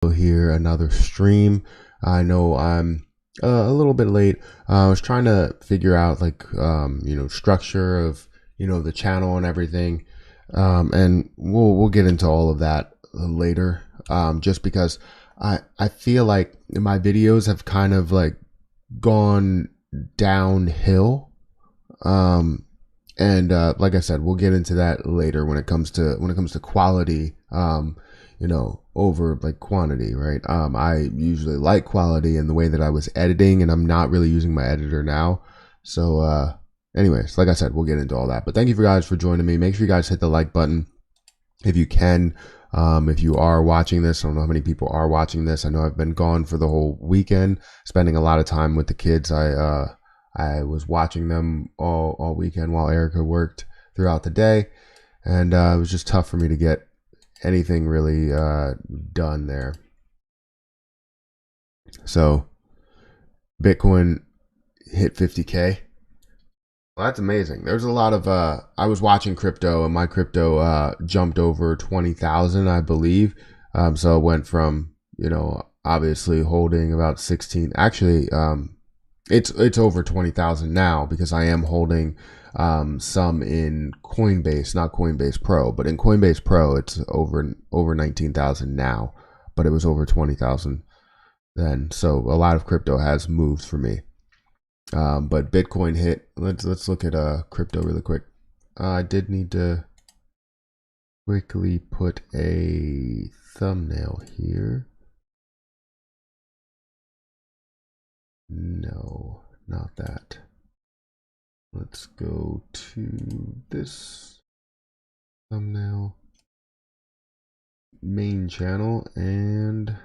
Here, another stream. I know I'm a little bit late. I was trying to figure out structure of the channel and everything, and we'll get into all of that later. Just because I feel like my videos have kind of like gone downhill. And like I said, we'll get into that later when it comes to quality. Over like quantity, right? I usually like quality in the way that I was editing, and I'm not really using my editor now. So, anyways, like I said, we'll get into all that. But thank you for guys for joining me. Make sure you guys hit the like button if you can. If you are watching this, I don't know how many people are watching this. I know I've been gone for the whole weekend, spending a lot of time with the kids. I was watching them all weekend while Erica worked throughout the day, and it was just tough for me to get anything really done there. So Bitcoin hit 50K. Well, that's amazing. There's a lot of I was watching crypto, and my crypto jumped over 20,000, I believe. So it went from obviously holding about 16. Actually, it's over 20,000 now, because I am holding some in Coinbase, not Coinbase Pro, but in Coinbase Pro, it's over 19,000 now, but it was over 20,000 then. So a lot of crypto has moved for me. But Bitcoin hit. Let's look at crypto really quick. I did need to quickly put a thumbnail here. No, not that. Let's go to this thumbnail, main channel, and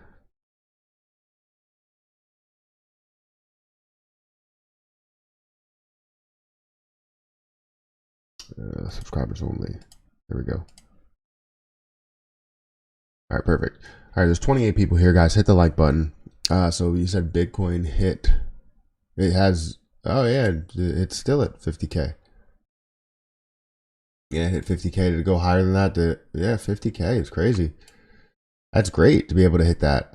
subscribers only. There we go. All right, perfect. All right, there's 28 people here, guys. Hit the like button. So you said Bitcoin hit. It has. Oh yeah, it's still at 50K. Yeah, hit 50K. To go higher than that? Yeah, 50K is crazy. That's great to be able to hit that.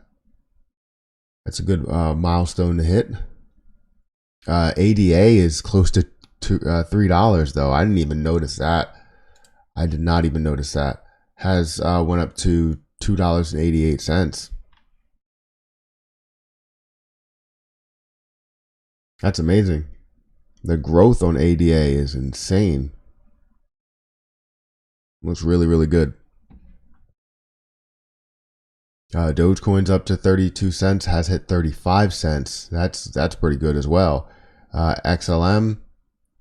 That's a good milestone to hit. ADA is close to $3 though. I didn't even notice that. I did not even notice that. Has went up to $2.88. That's amazing. The growth on ADA is insane. Looks really, really good. Dogecoin's up to 32 cents, has hit 35 cents. That's pretty good as well. XLM,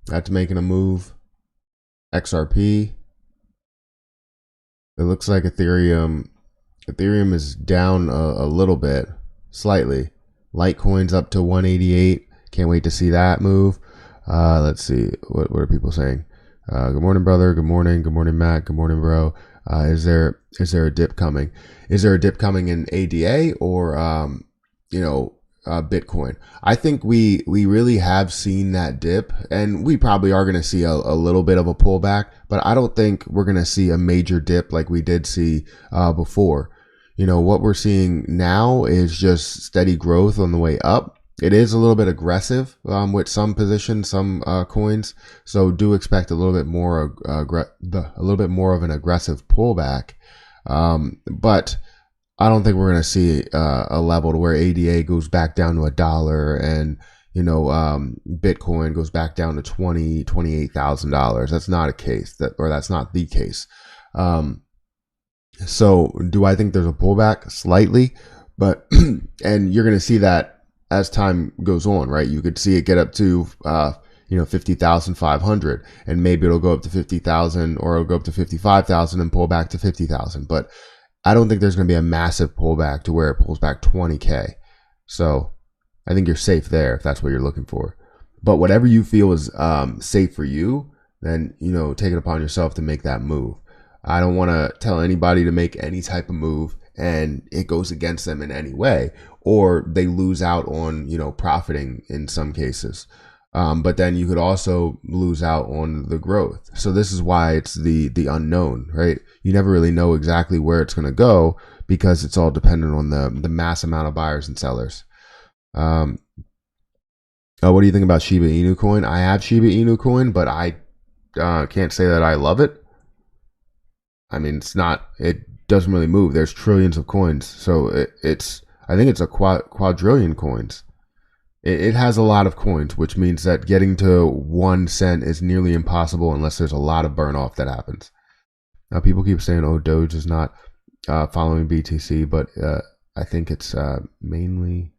that's making a move. XRP. It looks like Ethereum is down a little bit, slightly. Litecoin's up to 188. Can't wait to see that move. Let's see, what are people saying? Good morning, brother. Good morning. Good morning, Matt. Good morning, bro. Is there a dip coming? Is there a dip coming in ADA or Bitcoin? I think we really have seen that dip, and we probably are going to see a little bit of a pullback, but I don't think we're going to see a major dip like we did see before. What we're seeing now is just steady growth on the way up. It is a little bit aggressive with some positions, some coins. So do expect a little bit more of an aggressive pullback. But I don't think we're going to see a level to where ADA goes back down to $1 and Bitcoin goes back down to $28,000. That's not a case that's not the case. So do I think there's a pullback? Slightly, but and you're going to see that as time goes on, right? You could see it get up to 50,500, and maybe it'll go up to 50,000, or it'll go up to 55,000 and pull back to 50,000. But I don't think there's going to be a massive pullback to where it pulls back 20K. So I think you're safe there if that's what you're looking for. But whatever you feel is safe for you, then take it upon yourself to make that move. I don't want to tell anybody to make any type of move and it goes against them in any way, or they lose out on profiting in some cases. But then you could also lose out on the growth. So this is why it's the unknown, right? You never really know exactly where it's going to go because it's all dependent on the mass amount of buyers and sellers. What do you think about Shiba Inu coin? I have Shiba Inu coin, but I can't say that I love it. I mean, it doesn't really move. There's trillions of coins. So I think it's a quadrillion coins. It has a lot of coins, which means that getting to 1 cent is nearly impossible unless there's a lot of burn off that happens. Now, people keep saying, oh, Doge is not following BTC, but I think it's mainly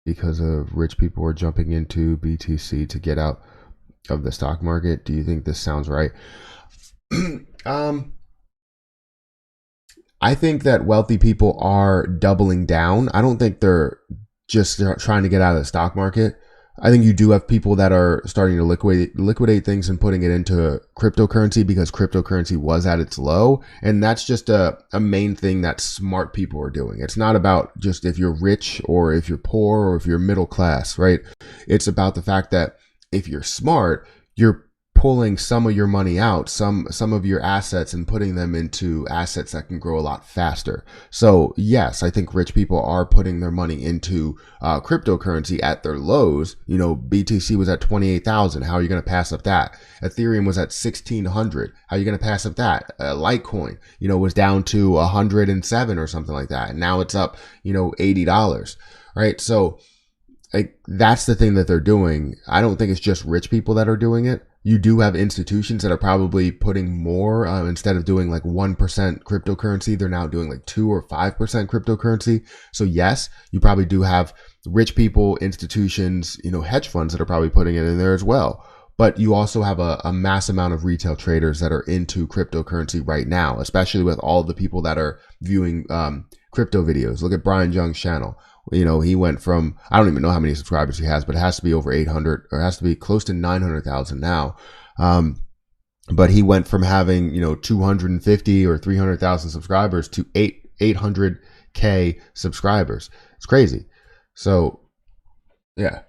because of rich people are jumping into BTC to get out of the stock market. Do you think this sounds right? I think that wealthy people are doubling down. I don't think they're just trying to get out of the stock market. I think you do have people that are starting to liquidate things and putting it into cryptocurrency because cryptocurrency was at its low. And that's just a main thing that smart people are doing. It's not about just if you're rich or if you're poor or if you're middle class, right? It's about the fact that if you're smart, you're pulling some of your money out, some of your assets and putting them into assets that can grow a lot faster. So yes, I think rich people are putting their money into cryptocurrency at their lows. You know, BTC was at 28,000. How are you going to pass up that? Ethereum was at 1,600. How are you going to pass up that? Litecoin, you know, was down to 107 or something like that. And now it's up, you know, $80, right? So like, that's the thing that they're doing. I don't think it's just rich people that are doing it. You do have institutions that are probably putting more, instead of doing like 1% cryptocurrency, they're now doing like 2 or 5% cryptocurrency. So yes, you probably do have rich people, institutions, you know, hedge funds that are probably putting it in there as well. But you also have a mass amount of retail traders that are into cryptocurrency right now, especially with all the people that are viewing crypto videos. Look at Brian Young's channel. You know, he went from, I don't even know how many subscribers he has, but it has to be over 800 or it has to be close to 900,000 now. But he went from having, you know, 250 or 300,000 subscribers to 800K subscribers. It's crazy. So yeah,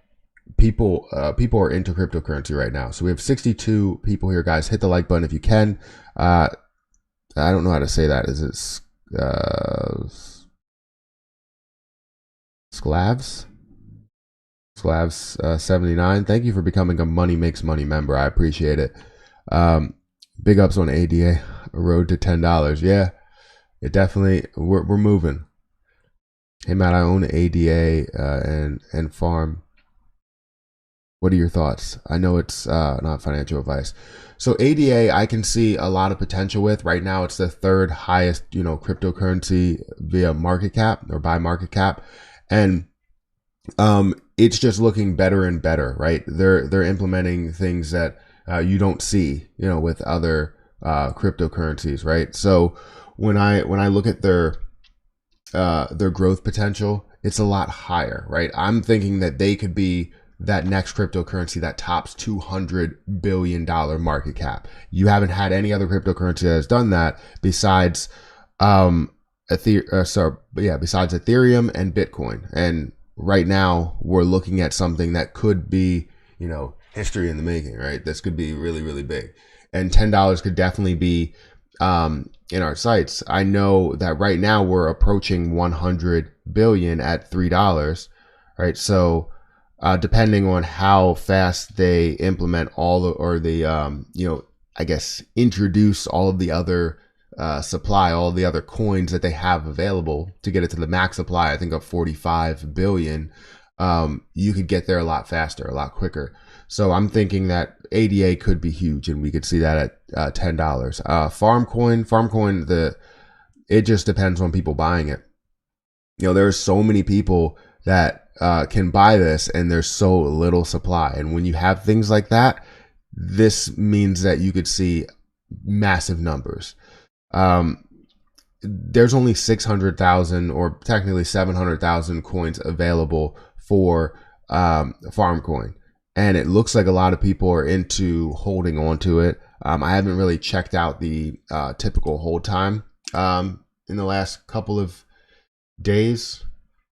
people are into cryptocurrency right now. So we have 62 people here, guys. Hit the like button if you can. I don't know how to say that. Is it Sklavs 79. Thank you for becoming a Money Makes Money member. I appreciate it. Big ups on ADA, road to $10. Yeah, it definitely, we're moving. Hey Matt, I own ADA and farm. What are your thoughts? I know it's not financial advice. So ADA, I can see a lot of potential with. Right now, it's the third highest, you know, cryptocurrency via market cap or by market cap. And it's just looking better and better, right? They're implementing things that you don't see, you know, with other cryptocurrencies, right? So when I look at their growth potential, it's a lot higher, right? I'm thinking that they could be that next cryptocurrency that tops $200 billion market cap. You haven't had any other cryptocurrency that has done that besides besides Ethereum and Bitcoin. And right now we're looking at something that could be, you know, history in the making, right? This could be really, really big. And $10 could definitely be in our sights. I know that right now we're approaching 100 billion at $3, right? So depending on how fast they implement introduce all of the other supply, all the other coins that they have available to get it to the max supply, I think of 45 billion, you could get there a lot faster, a lot quicker. So I'm thinking that ADA could be huge and we could see that at $10. Farmcoin, it just depends on people buying it. You know, there's so many people that can buy this and there's so little supply. And when you have things like that, this means that you could see massive numbers. There's only 600,000 or technically 700,000 coins available for Farmcoin. And it looks like a lot of people are into holding on to it. I haven't really checked out the typical hold time in the last couple of days.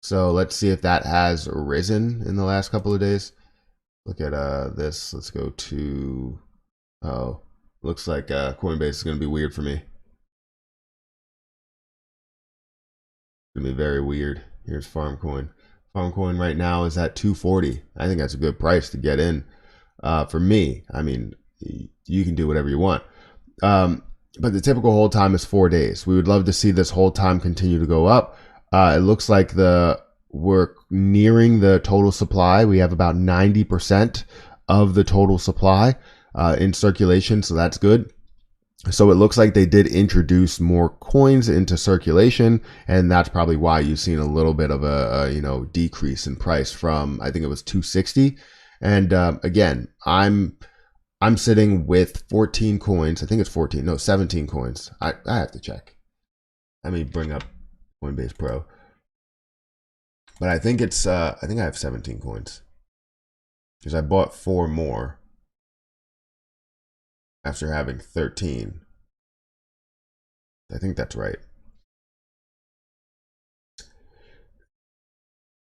So let's see if that has risen in the last couple of days. Look at this. Let's go to, oh, looks like Coinbase is going to be weird for me. It's going to be very weird. Here's Farmcoin. Farmcoin right now is at 240. I think that's a good price to get in. For me, I mean, you can do whatever you want. But the typical hold time is 4 days. We would love to see this hold time continue to go up. It looks like we're nearing the total supply. We have about 90% of the total supply in circulation, so that's good. So it looks like they did introduce more coins into circulation, and that's probably why you've seen a little bit of a decrease in price from, I think it was 260. And again, I'm sitting with 14 coins. I think it's 14. No, 17 coins. I have to check. Let me bring up Coinbase Pro. But I think it's I think I have 17 coins. Because I bought 4 more after having 13. I think that's right.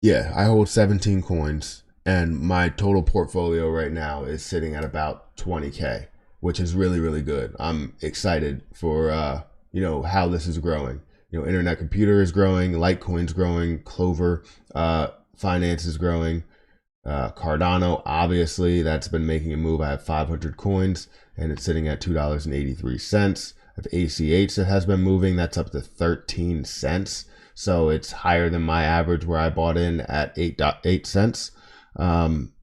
Yeah, I hold 17 coins. And my total portfolio right now is sitting at about 20K, which is really, really good. I'm excited for how this is growing. Internet Computer is growing, Litecoin's growing, Clover Finance is growing, Cardano, obviously, that's been making a move. I have 500 coins, and it's sitting at $2.83. I have ACH that has been moving. That's up to 13 cents. So it's higher than my average where I bought in at 8 cents. And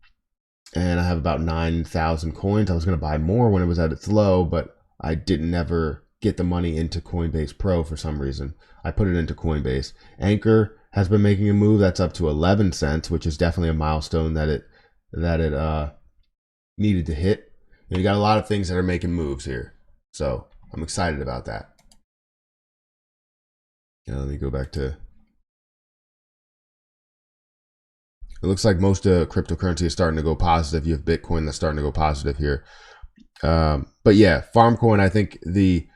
I have about 9,000 coins. I was going to buy more when it was at its low, but I didn't ever get the money into Coinbase Pro for some reason. I put it into Coinbase. Anchor has been making a move. That's up to 11 cents, which is definitely a milestone that it needed to hit. You got a lot of things that are making moves here. So I'm excited about that. Let me go back to, it looks like most cryptocurrency is starting to go positive. You have Bitcoin that's starting to go positive here. But yeah, Farmcoin, I think the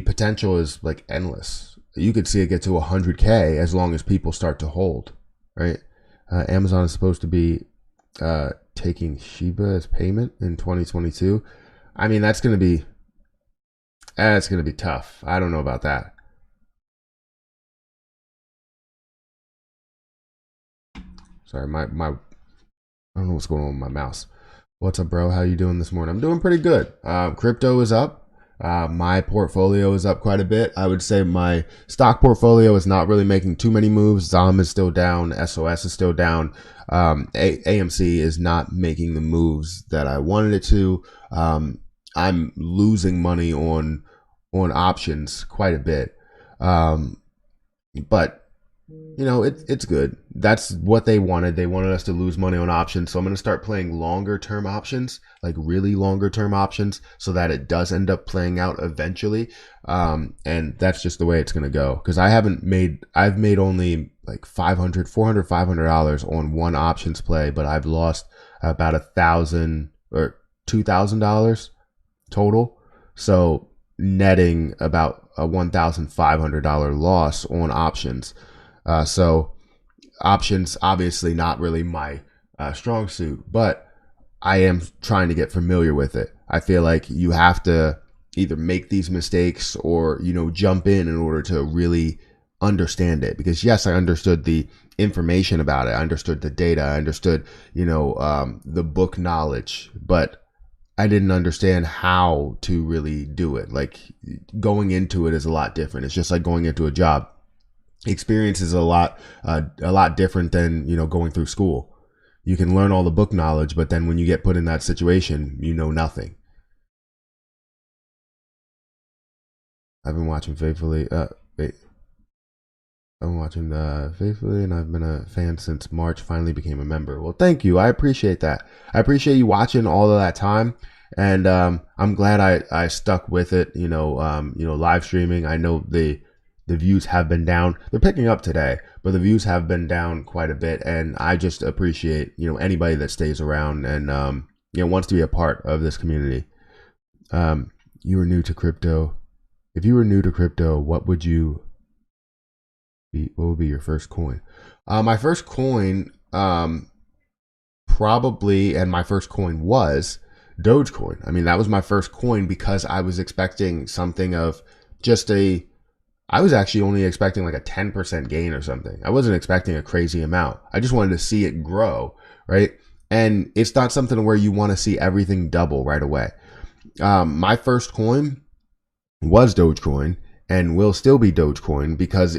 potential is like endless. You could see it get to 100K as long as people start to hold, right? Amazon is supposed to be taking Shiba as payment in 2022. I mean, that's going to be tough. I don't know about that. Sorry, I don't know what's going on with my mouse. What's up, bro? How you doing this morning? I'm doing pretty good. Crypto is up. My portfolio is up quite a bit. I would say my stock portfolio is not really making too many moves. ZOM is still down. SOS is still down. AMC is not making the moves that I wanted it to. I'm losing money on options quite a bit. But it's good. That's what they wanted. They wanted us to lose money on options. So I'm going to start playing longer term options, like really longer term options, so that it does end up playing out eventually. And that's just the way it's going to go. Because I've made only like $500 on one options play, but I've lost about $1,000 or $2,000 total. So netting about a $1,500 loss on options. So options, obviously not really my strong suit, but I am trying to get familiar with it. I feel like you have to either make these mistakes or, jump in order to really understand it. Because yes, I understood the information about it. I understood the data. I understood, the book knowledge, but I didn't understand how to really do it. Like going into it is a lot different. It's just like going into a job. Experience is a lot different than going through school. You can learn all the book knowledge, but then when you get put in that situation, you know nothing. I've been watching faithfully. I've been watching faithfully, and I've been a fan since March. Finally became a member. Well, thank you. I appreciate that. I appreciate you watching all of that time, and I'm glad I stuck with it. Live streaming. I know the views have been down. They're picking up today, but the views have been down quite a bit. And I just appreciate, anybody that stays around and, wants to be a part of this community. You were new to crypto. If you were new to crypto, what would you What would be your first coin? My first coin, probably, and my first coin was Dogecoin. I mean, that was my first coin because I was expecting something of just I was actually only expecting like a 10% gain or something. I wasn't expecting a crazy amount. I just wanted to see it grow, right? And it's not something where you want to see everything double right away. My first coin was Dogecoin and will still be Dogecoin because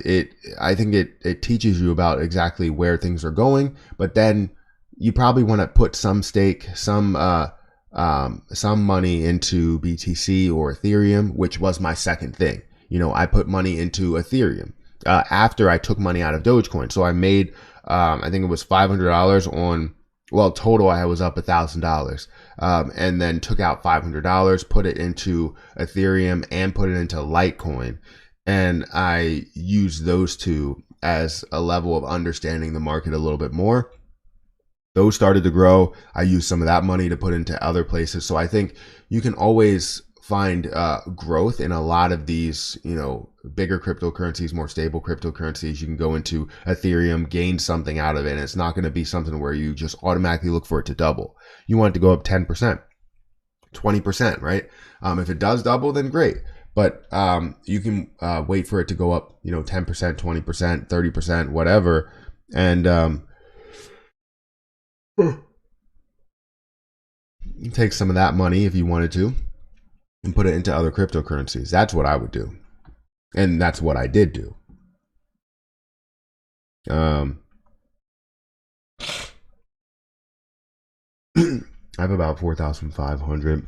I think it teaches you about exactly where things are going, but then you probably want to put some stake, some money into BTC or Ethereum, which was my second thing. You know, I put money into Ethereum after I took money out of Dogecoin. So I made, I think it was $500 on, well, total I was up $1,000, and then took out $500, put it into Ethereum and put it into Litecoin. And I used those two as a level of understanding the market a little bit more. Those started to grow. I used some of that money to put into other places. So I think you can always find growth in a lot of these, you know, bigger cryptocurrencies, more stable cryptocurrencies. You can go into Ethereum, gain something out of it, and it's not going to be something where you just automatically look for it to double. You want it to go up 10%, 20%, right? If it does double, then great. But you can wait for it to go up, you know, 10%, 20%, 30%, whatever. And take some of that money if you wanted to and put it into other cryptocurrencies. That's what I would do. And that's what I did do. I have about 4,500.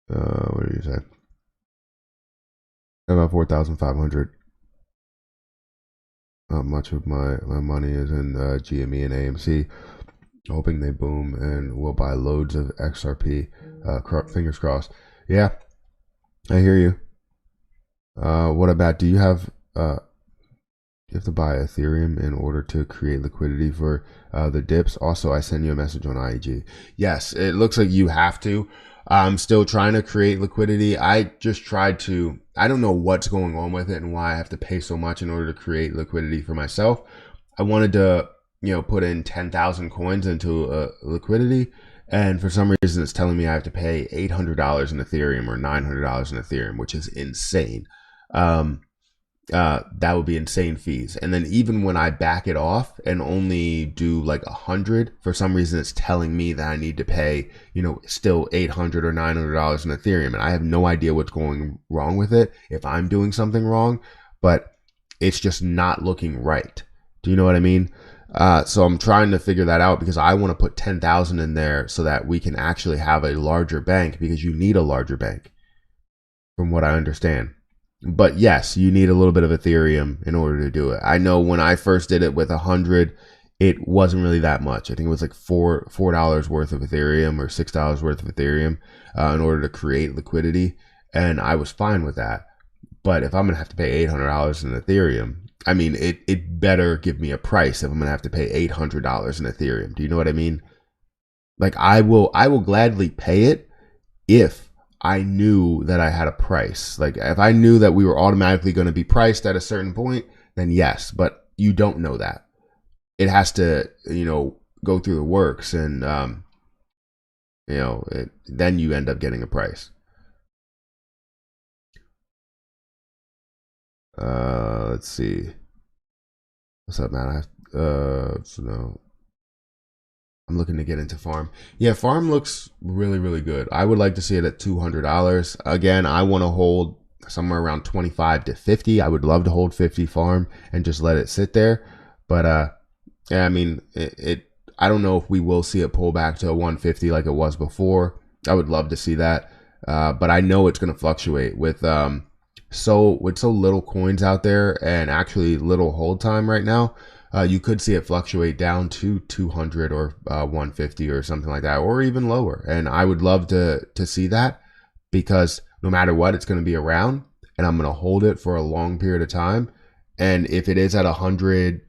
What did you say? I have about 4,500. Much of my money is in GME and AMC. Hoping they boom and we'll buy loads of XRP. Fingers crossed. Yeah, I hear you. What about, do you have to buy Ethereum in order to create liquidity for the dips? Also, I send you a message on IG. Yes, it looks like you have to. I'm still trying to create liquidity. I just tried to, I don't know what's going on with it and why I have to pay so much in order to create liquidity for myself. I wanted to, you know, put in 10,000 coins into liquidity. And for some reason, it's telling me I have to pay $800 in Ethereum or $900 in Ethereum, which is insane. That would be insane fees. And then even when I back it off and only do like 100, for some reason, it's telling me that I need to pay, you know, still $800 or $900 in Ethereum. And I have no idea what's going wrong with it, if I'm doing something wrong, but it's just not looking right. Do you know what I mean? So I'm trying to figure that out because I want to put 10,000 in there so that we can actually have a larger bank, because you need a larger bank from what I understand. But yes, you need a little bit of Ethereum in order to do it. I know when I first did it with 100, it wasn't really that much. I think it was like $4 worth of Ethereum or $6 worth of Ethereum in order to create liquidity. And I was fine with that. But if I'm going to have to pay $800 in Ethereum, I mean, it better give me a price if I'm going to have to pay $800 in Ethereum. Do you know what I mean? Like I will gladly pay it if I knew that I had a price. Like if I knew that we were automatically going to be priced at a certain point, then yes, but you don't know that. It has to, you know, go through the works and, you know, then you end up getting a price. Let's see. What's up, man? So I'm looking to get into farm. Yeah, farm looks really, really good. I would like to see it at $200. Again, I want to hold somewhere around 25 to 50. I would love to hold 50 farm and just let it sit there. But yeah, I mean, I don't know if we will see it pull back to 150 like it was before. I would love to see that. But I know it's going to fluctuate with so little coins out there and actually little hold time right now. You could see it fluctuate down to 200 or 150 or something like that, or even lower. And I would love to see that, because no matter what, it's going to be around and I'm going to hold it for a long period of time. And if it is at $100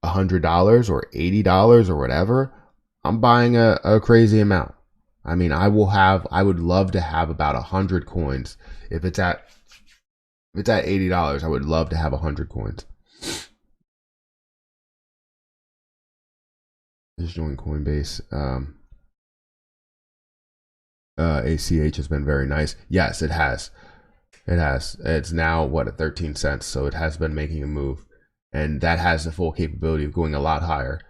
or $80 or whatever, I'm buying a crazy amount. I mean, I would love to have about 100 coins. If it's at $80, I would love to have 100 coins. Just join Coinbase. ACH has been very nice. Yes, it has. It has. It's now what, at 13 cents. So it has been making a move, and that has the full capability of going a lot higher.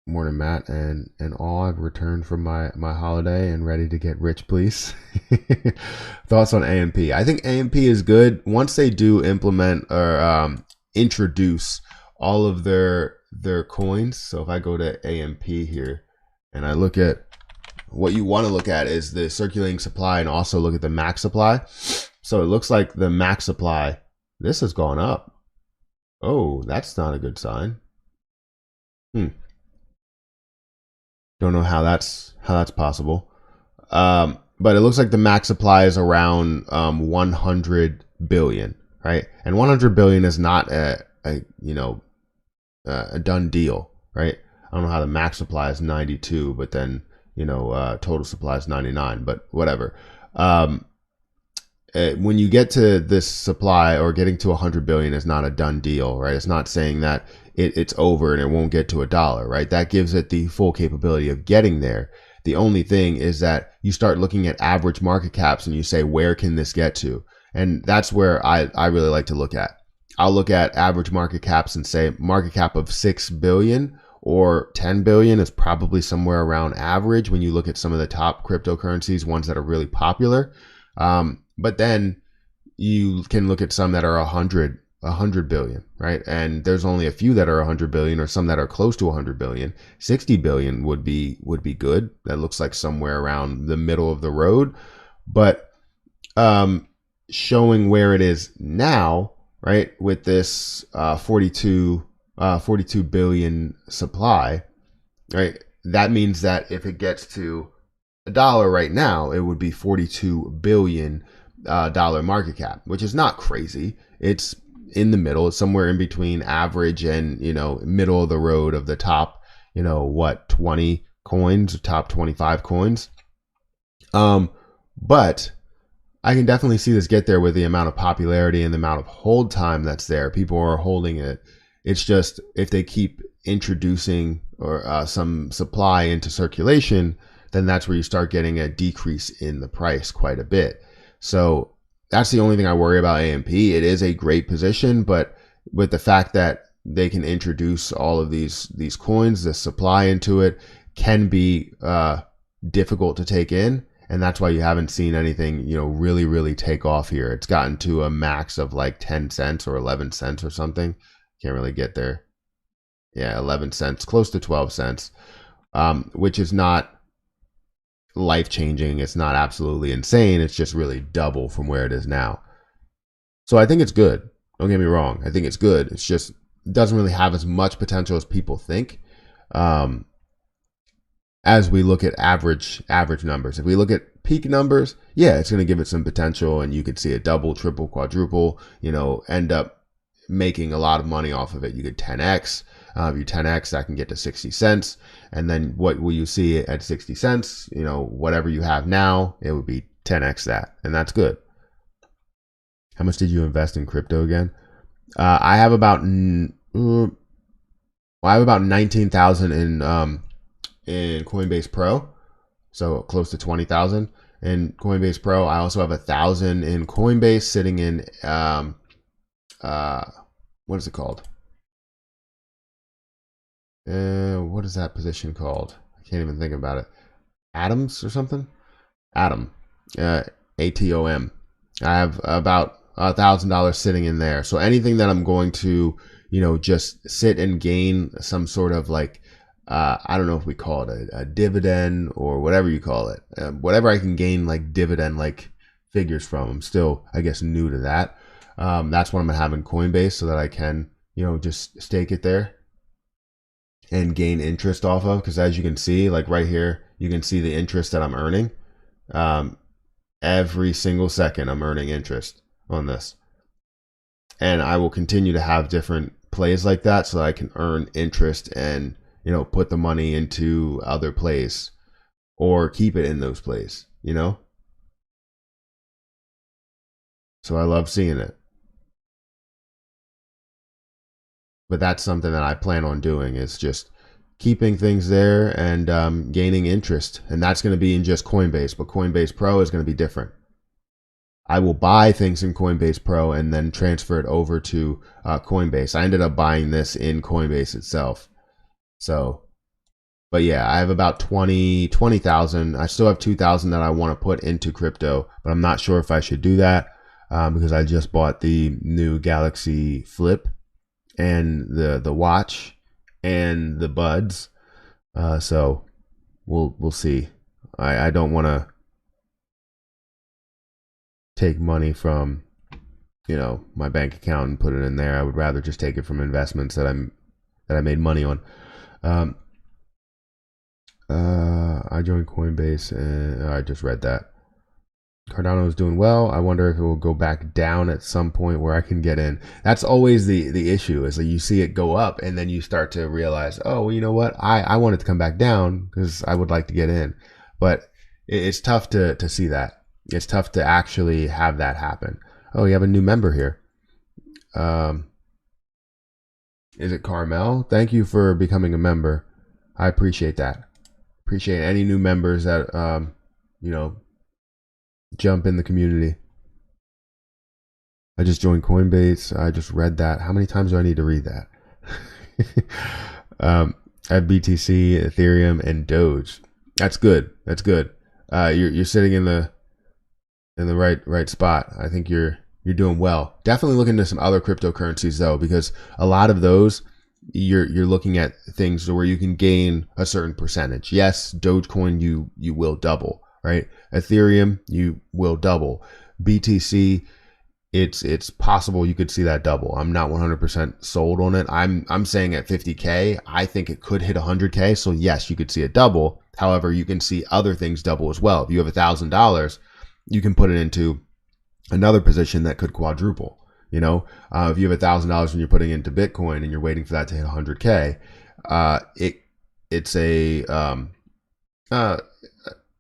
Morning, Matt, and all. I've returned from my holiday and ready to get rich, please. Thoughts on AMP? I think AMP is good once they do implement or introduce all of their coins. So if I go to AMP here and I look at what you want to look at is the circulating supply and also look at the max supply. So it looks like the max supply, this has gone up. Oh, that's not a good sign. Don't know how that's possible. But it looks like the max supply is around 100 billion, right? And 100 billion is not a done deal, right? I don't know how the max supply is 92, but then total supply is 99, but whatever. When you get to this supply or getting to 100 billion is not a done deal, right? It's not saying that it's over and it won't get to $1, right? That gives it the full capability of getting there. The only thing is that you start looking at average market caps and you say, where can this get to? And that's where I really like to look at. I'll look at average market caps and say market cap of 6 billion or 10 billion is probably somewhere around average when you look at some of the top cryptocurrencies, ones that are really popular. But then you can look at some that are 100 billion, right? And there's only a few that are 100 billion or some that are close to 100 billion. 60 billion would be good. That looks like somewhere around the middle of the road. But showing where it is now, right, with this 42 billion supply, right? That means that if it gets to $1 right now, it would be 42 billion dollar market cap, which is not crazy. It's in the middle. It's somewhere in between average and middle of the road of the top 20 coins, top 25 coins. But I can definitely see this get there with the amount of popularity and the amount of hold time that's there. People are holding it. It's just if they keep introducing or some supply into circulation, then that's where you start getting a decrease in the price quite a bit. So that's the only thing I worry about AMP. It is a great position, but with the fact that they can introduce all of these coins, the supply into it can be difficult to take in. And that's why you haven't seen anything, really, really take off here. It's gotten to a max of like 10 cents or 11 cents or something. Can't really get there. Yeah, 11 cents, close to 12 cents, which is not life-changing. It's not absolutely insane. It's just really double from where it is now. So I think it's good. Don't get me wrong. I think it's good. It's just it doesn't really have as much potential as people think. As we look at average numbers, if we look at peak numbers, yeah, it's going to give it some potential, and you could see it double, triple, quadruple. End up making a lot of money off of it. You could 10x. If you 10x, that can get to 60 cents. And then what will you see at 60 cents? Whatever you have now, it would be 10x that. And that's good. How much did you invest in crypto again? I have about 19,000 in Coinbase Pro. So close to 20,000 in Coinbase Pro. I also have 1,000 in Coinbase sitting in, what is it called? What is that position called? I can't even think about it. Atoms or something? Atom. ATOM. I have about $1,000 sitting in there. So anything that I'm going to, just sit and gain some sort of like, I don't know if we call it a dividend or whatever you call it. Whatever I can gain like dividend like figures from. I'm still, I guess, new to that. That's what I'm gonna have in Coinbase so that I can, just stake it there and gain interest off of. Because as you can see, like right here, you can see the interest that I'm earning. Every single second I'm earning interest on this. And I will continue to have different plays like that so that I can earn interest and, put the money into other plays or keep it in those plays, So I love seeing it. But that's something that I plan on doing is just keeping things there and gaining interest. And that's going to be in just Coinbase, but Coinbase Pro is going to be different. I will buy things in Coinbase Pro and then transfer it over to Coinbase. I ended up buying this in Coinbase itself. So, but yeah, I have about 20,000. I still have 2,000 that I want to put into crypto, but I'm not sure if I should do that because I just bought the new Galaxy Flip and the watch and the buds. So we'll see. I don't want to take money from, my bank account and put it in there. I would rather just take it from investments that I made money on. I joined Coinbase and I just read that. Cardano is doing well. I wonder if it will go back down at some point where I can get in. That's always the issue, is that you see it go up and then you start to realize, oh, well, you know what? I want it to come back down because I would like to get in. But it's tough to see that. It's tough to actually have that happen. Oh, you have a new member here. Is it Carmel? Thank you for becoming a member. I appreciate that. Appreciate any new members that, jump in the community. I just joined Coinbase. I just read that. How many times do I need to read that? I have BTC, Ethereum, and Doge. That's good. That's good. You're sitting in the right spot. I think you're doing well. Definitely look into some other cryptocurrencies though, because a lot of those you're looking at things where you can gain a certain percentage. Yes, Dogecoin you will double, right? Ethereum you will double. BTC it's possible you could see that double. I'm not 100% sold on it. I'm saying at 50K, I think it could hit 100K. So yes, you could see it double. However, you can see other things double as well. If you have $1,000, you can put it into another position that could quadruple. If you have $1,000 and you're putting into Bitcoin and you're waiting for that to hit 100K,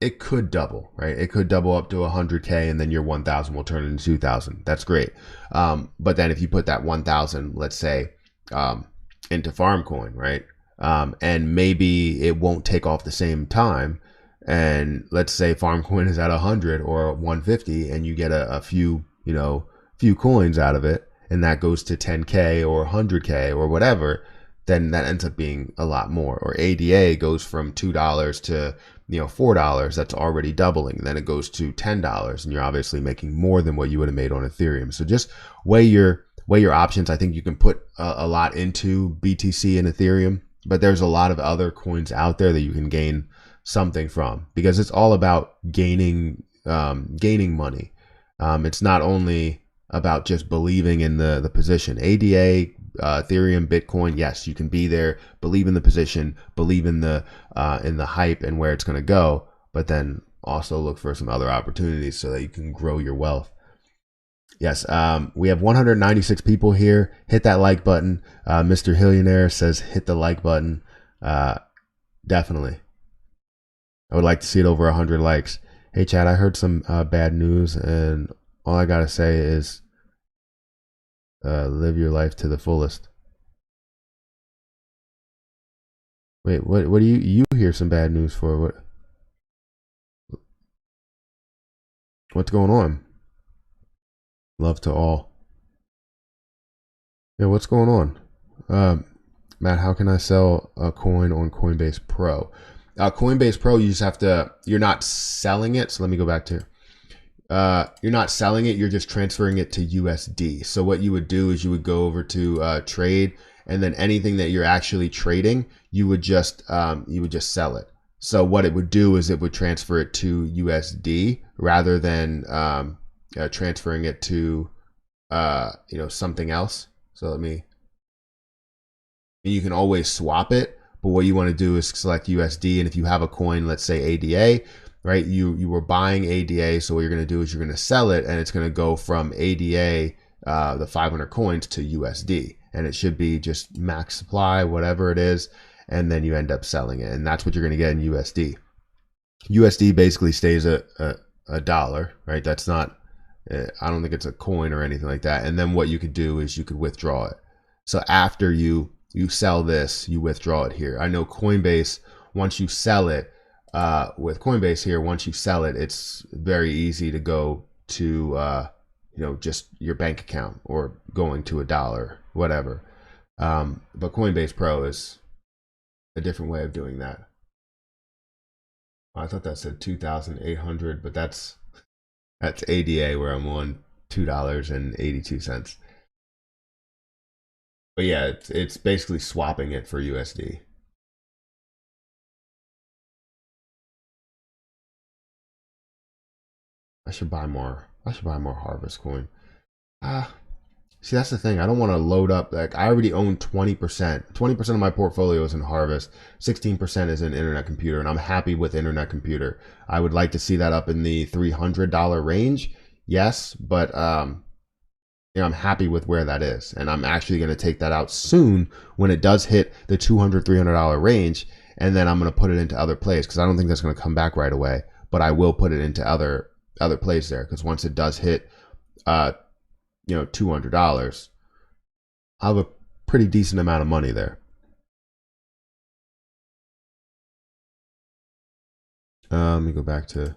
it could double, right? It could double up to 100K and then your 1,000 will turn into 2,000. That's great. But then if you put that 1,000, let's say, into Farmcoin, right? And maybe it won't take off the same time. And let's say Farmcoin is at 100 or 150 and you get a few coins out of it, and that goes to 10K or 100K or whatever, then that ends up being a lot more. Or ADA goes from $2 to $4. That's already doubling. Then it goes to $10, and you're obviously making more than what you would have made on Ethereum. So just weigh your options. I think you can put a lot into BTC and Ethereum, but there's a lot of other coins out there that you can gain something from, because it's all about gaining money. It's not only about just believing in the position. ADA, Ethereum, Bitcoin, yes, you can be there, believe in the position, believe in the hype and where it's going to go, but then also look for some other opportunities so that you can grow your wealth. Yes, we have 196 people here. Hit that like button. Mr. Hillionaire says hit the like button. Definitely. I would like to see it over 100 likes. Hey, Chad, I heard some bad news, and all I got to say is live your life to the fullest. Wait, what do you hear some bad news for? What's going on? Love to all. Yeah, what's going on? Matt, how can I sell a coin on Coinbase Pro? Coinbase Pro, you just have to, you're not selling it. So let me go back to, you're not selling it. You're just transferring it to USD. So what you would do is you would go over to trade, and then anything that you're actually trading, you would just sell it. So what it would do is it would transfer it to USD rather than transferring it to something else. So you can always swap it, but what you want to do is select USD. And if you have a coin, let's say ADA, right? You were buying ADA. So what you're going to do is you're going to sell it, and it's going to go from ADA, the 500 coins, to USD. And it should be just max supply, whatever it is. And then you end up selling it. And that's what you're going to get in USD. USD basically stays a dollar, right? That's not, I don't think it's a coin or anything like that. And then what you could do is you could withdraw it. So after you you sell this, you withdraw it here. I know Coinbase, once you sell it, with Coinbase here, once you sell it, it's very easy to go to, just your bank account or going to a dollar, whatever. But Coinbase Pro is a different way of doing that. I thought that said 2,800, but that's ADA where I'm on $2.82. But yeah, it's basically swapping it for USD. I should buy more Harvest coin. See, that's the thing. I don't want to load up. Like, I already own 20%. 20% of my portfolio is in Harvest. 16% is in Internet Computer, and I'm happy with Internet Computer. I would like to see that up in the $300 range. Yes, but I'm happy with where that is, and I'm actually going to take that out soon when it does hit the $200, $300 range, and then I'm going to put it into other plays because I don't think that's going to come back right away. But I will put it into other plays there because once it does hit, $200, I'll have a pretty decent amount of money there. Let me go back to.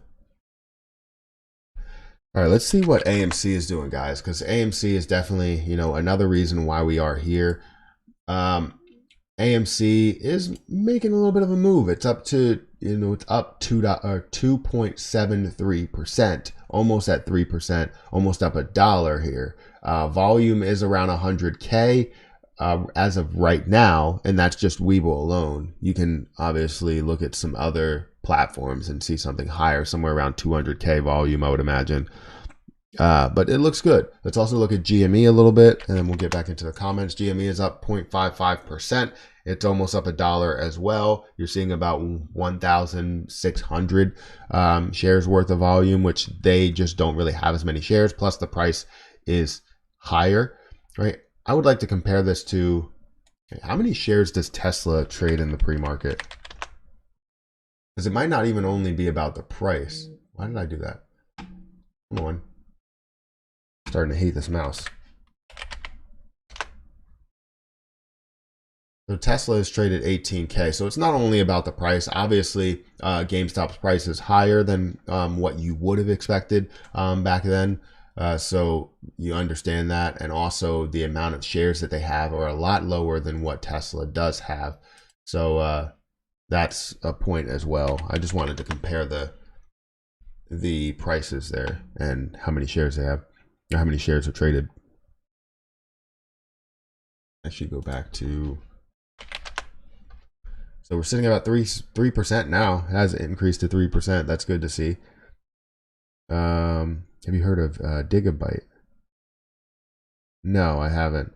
All right, let's see what AMC is doing, guys, because AMC is definitely, another reason why we are here. AMC is making a little bit of a move. It's up to, it's up 2.73%, almost at 3%, almost up $1 here. Volume is around 100K as of right now, and that's just Webull alone. You can obviously look at some other platforms and see something higher, somewhere around 200K volume, I would imagine. But it looks good. Let's also look at GME a little bit, and then we'll get back into the comments. GME is up 0.55%. It's almost up $1 as well. You're seeing about 1,600 shares worth of volume, which they just don't really have as many shares. Plus, the price is higher, right? I would like to compare this to how many shares does Tesla trade in the pre-market? Because it might not even only be about the price. Why did I do that? Come on. Starting to hate this mouse. So Tesla is traded 18K. So it's not only about the price. Obviously, GameStop's price is higher than what you would have expected back then. So you understand that. And also the amount of shares that they have are a lot lower than what Tesla does have. So that's a point as well. I just wanted to compare the prices there and how many shares they have, or how many shares are traded. I should go back to. So we're sitting at about 3% now. It has increased to 3%. That's good to see. Have you heard of Gigabyte? No, I haven't.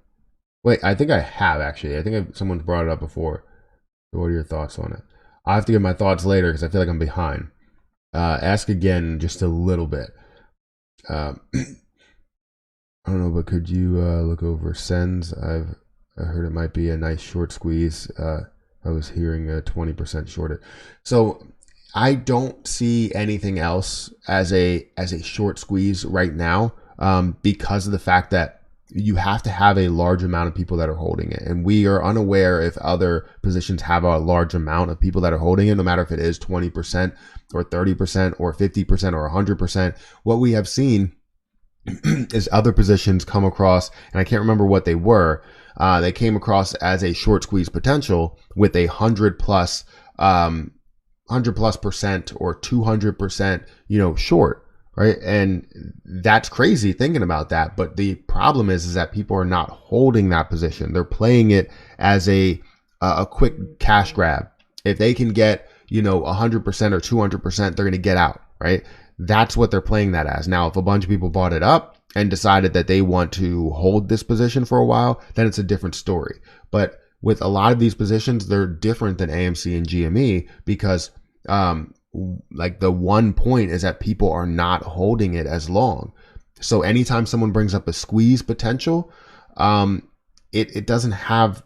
Wait, I think I have actually. I think someone's brought it up before. So what are your thoughts on it? I'll have to give my thoughts later because I feel like I'm behind. Ask again just a little bit. I don't know, but could you look over Sens? I heard it might be a nice short squeeze. I was hearing a 20% shorted. So I don't see anything else as a short squeeze right now because of the fact that you have to have a large amount of people that are holding it. And we are unaware if other positions have a large amount of people that are holding it, no matter if it is 20% or 30% or 50% or 100%. What we have seen is other positions come across, and I can't remember what they were. They came across as a short squeeze potential with a 100 plus percent or 200%, short, right? And that's crazy thinking about that. But the problem is that people are not holding that position. They're playing it as a quick cash grab. If they can get, 100% or 200%, they're going to get out, right? That's what they're playing that as. Now, if a bunch of people bought it up and decided that they want to hold this position for a while, then it's a different story. But with a lot of these positions, they're different than AMC and GME because like the one point is that people are not holding it as long. So anytime someone brings up a squeeze potential, it doesn't have,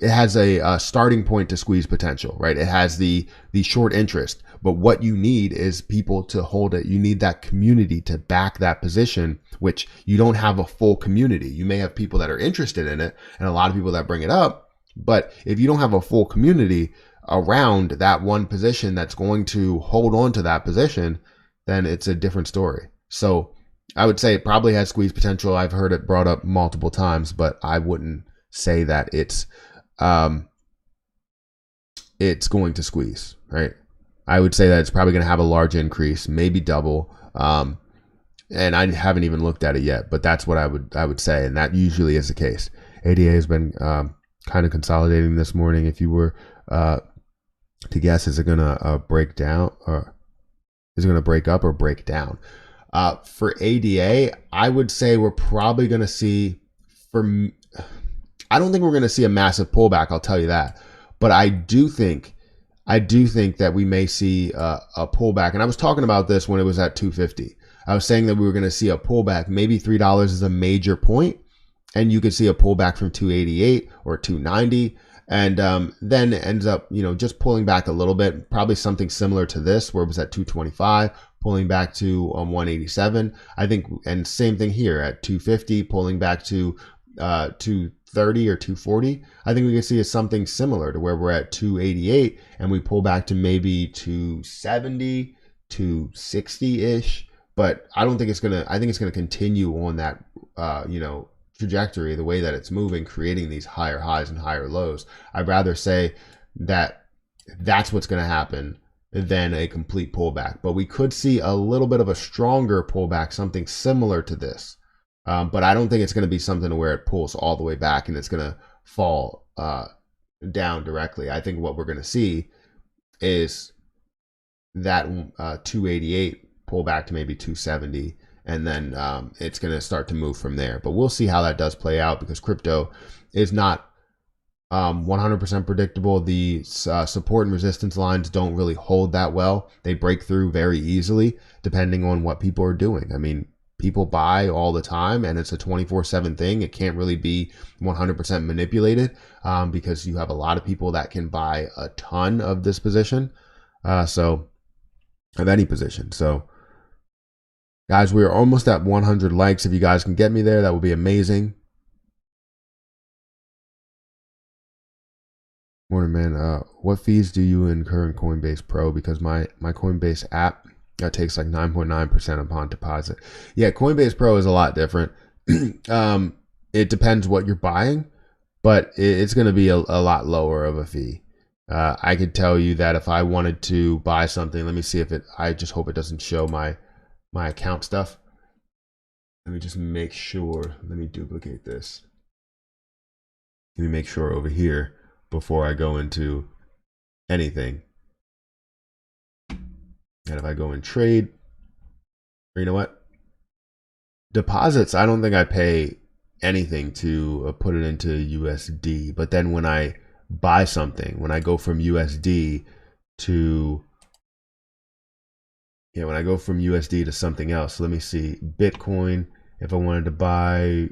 it has a starting point to squeeze potential, right? It has the short interest, but what you need is people to hold it. You need that community to back that position, which you don't have a full community. You may have people that are interested in it and a lot of people that bring it up, But if you don't have a full community around that one position that's going to hold on to that position, then it's a different story. So I would say it probably has squeeze potential. I've heard it brought up multiple times, but I wouldn't say that it's going to squeeze, right? I would say that it's probably going to have a large increase, maybe double. And I haven't even looked at it yet, but that's what I would say, and that usually is the case. ADA has been kind of consolidating this morning. If you were to guess, is it going to break down, or is it going to break up or break down? For ADA, I would say we're probably going to see, I don't think we're going to see a massive pullback, I'll tell you that. But I do think that we may see a pullback. And I was talking about this when it was at 250. I was saying that we were going to see a pullback. Maybe $3 is a major point, and you could see a pullback from 288 or 290, and then ends up, just pulling back a little bit. Probably something similar to this, where it was at 225, pulling back to 187. I think, and same thing here at 250, pulling back to 230 or 240. I think we can see something similar to where we're at 288, and we pull back to maybe 270, 260-ish. But I don't think it's gonna. I think it's gonna continue on that, trajectory, the way that it's moving, creating these higher highs and higher lows. I'd rather say that that's what's gonna happen than a complete pullback. But we could see a little bit of a stronger pullback, something similar to this. But I don't think it's gonna be something where it pulls all the way back and it's gonna fall down directly. I think what we're gonna see is that 288 pull back to maybe 270, and then it's going to start to move from there. But we'll see how that does play out, because crypto is not 100% predictable. The support and resistance lines don't really hold that well. They break through very easily depending on what people are doing. I mean, people buy all the time, and it's a 24/7 thing. It can't really be 100% manipulated because you have a lot of people that can buy a ton of this position, of any position. So guys, we're almost at 100 likes. If you guys can get me there, that would be amazing. Morning, man. What fees do you incur in Coinbase Pro? Because my Coinbase app takes like 9.9% upon deposit. Yeah, Coinbase Pro is a lot different. It depends what you're buying, but it's going to be a lot lower of a fee. I could tell you that if I wanted to buy something, let me see if I just hope it doesn't show my account stuff. Let me just make sure. Let me duplicate this. Let me make sure over here before I go into anything. And if I go in trade, or you know what? Deposits, I don't think I pay anything to put it into USD. But then when I buy something, when I go from USD to when I go from USD to something else, let me see, Bitcoin, if I wanted to buy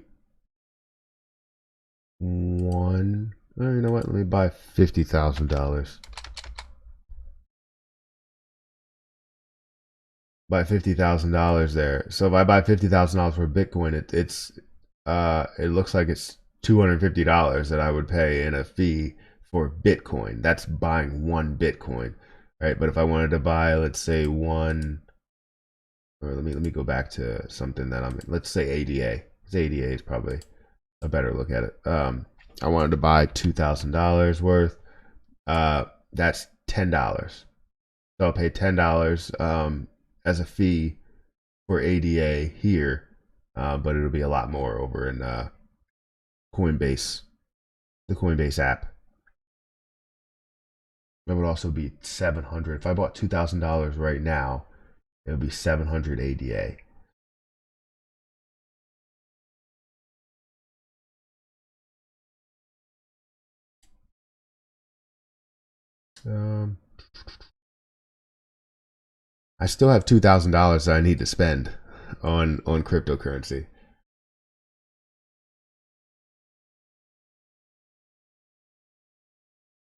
one, oh, you know what, let me buy $50,000. Buy $50,000 there. So if I buy $50,000 for Bitcoin, it looks like it's $250 that I would pay in a fee for Bitcoin. That's buying one Bitcoin, right? But if I wanted to buy, let's say one, or let me go back to something that I'm in. Let's say ADA. Because ADA is probably a better look at it. I wanted to buy $2,000 worth. That's $10. So I'll pay $10 as a fee for ADA here, but it'll be a lot more over in Coinbase, the Coinbase app. That would also be $700. If I bought $2,000 right now, it would be $700 ADA. I still have $2,000 that I need to spend on cryptocurrency.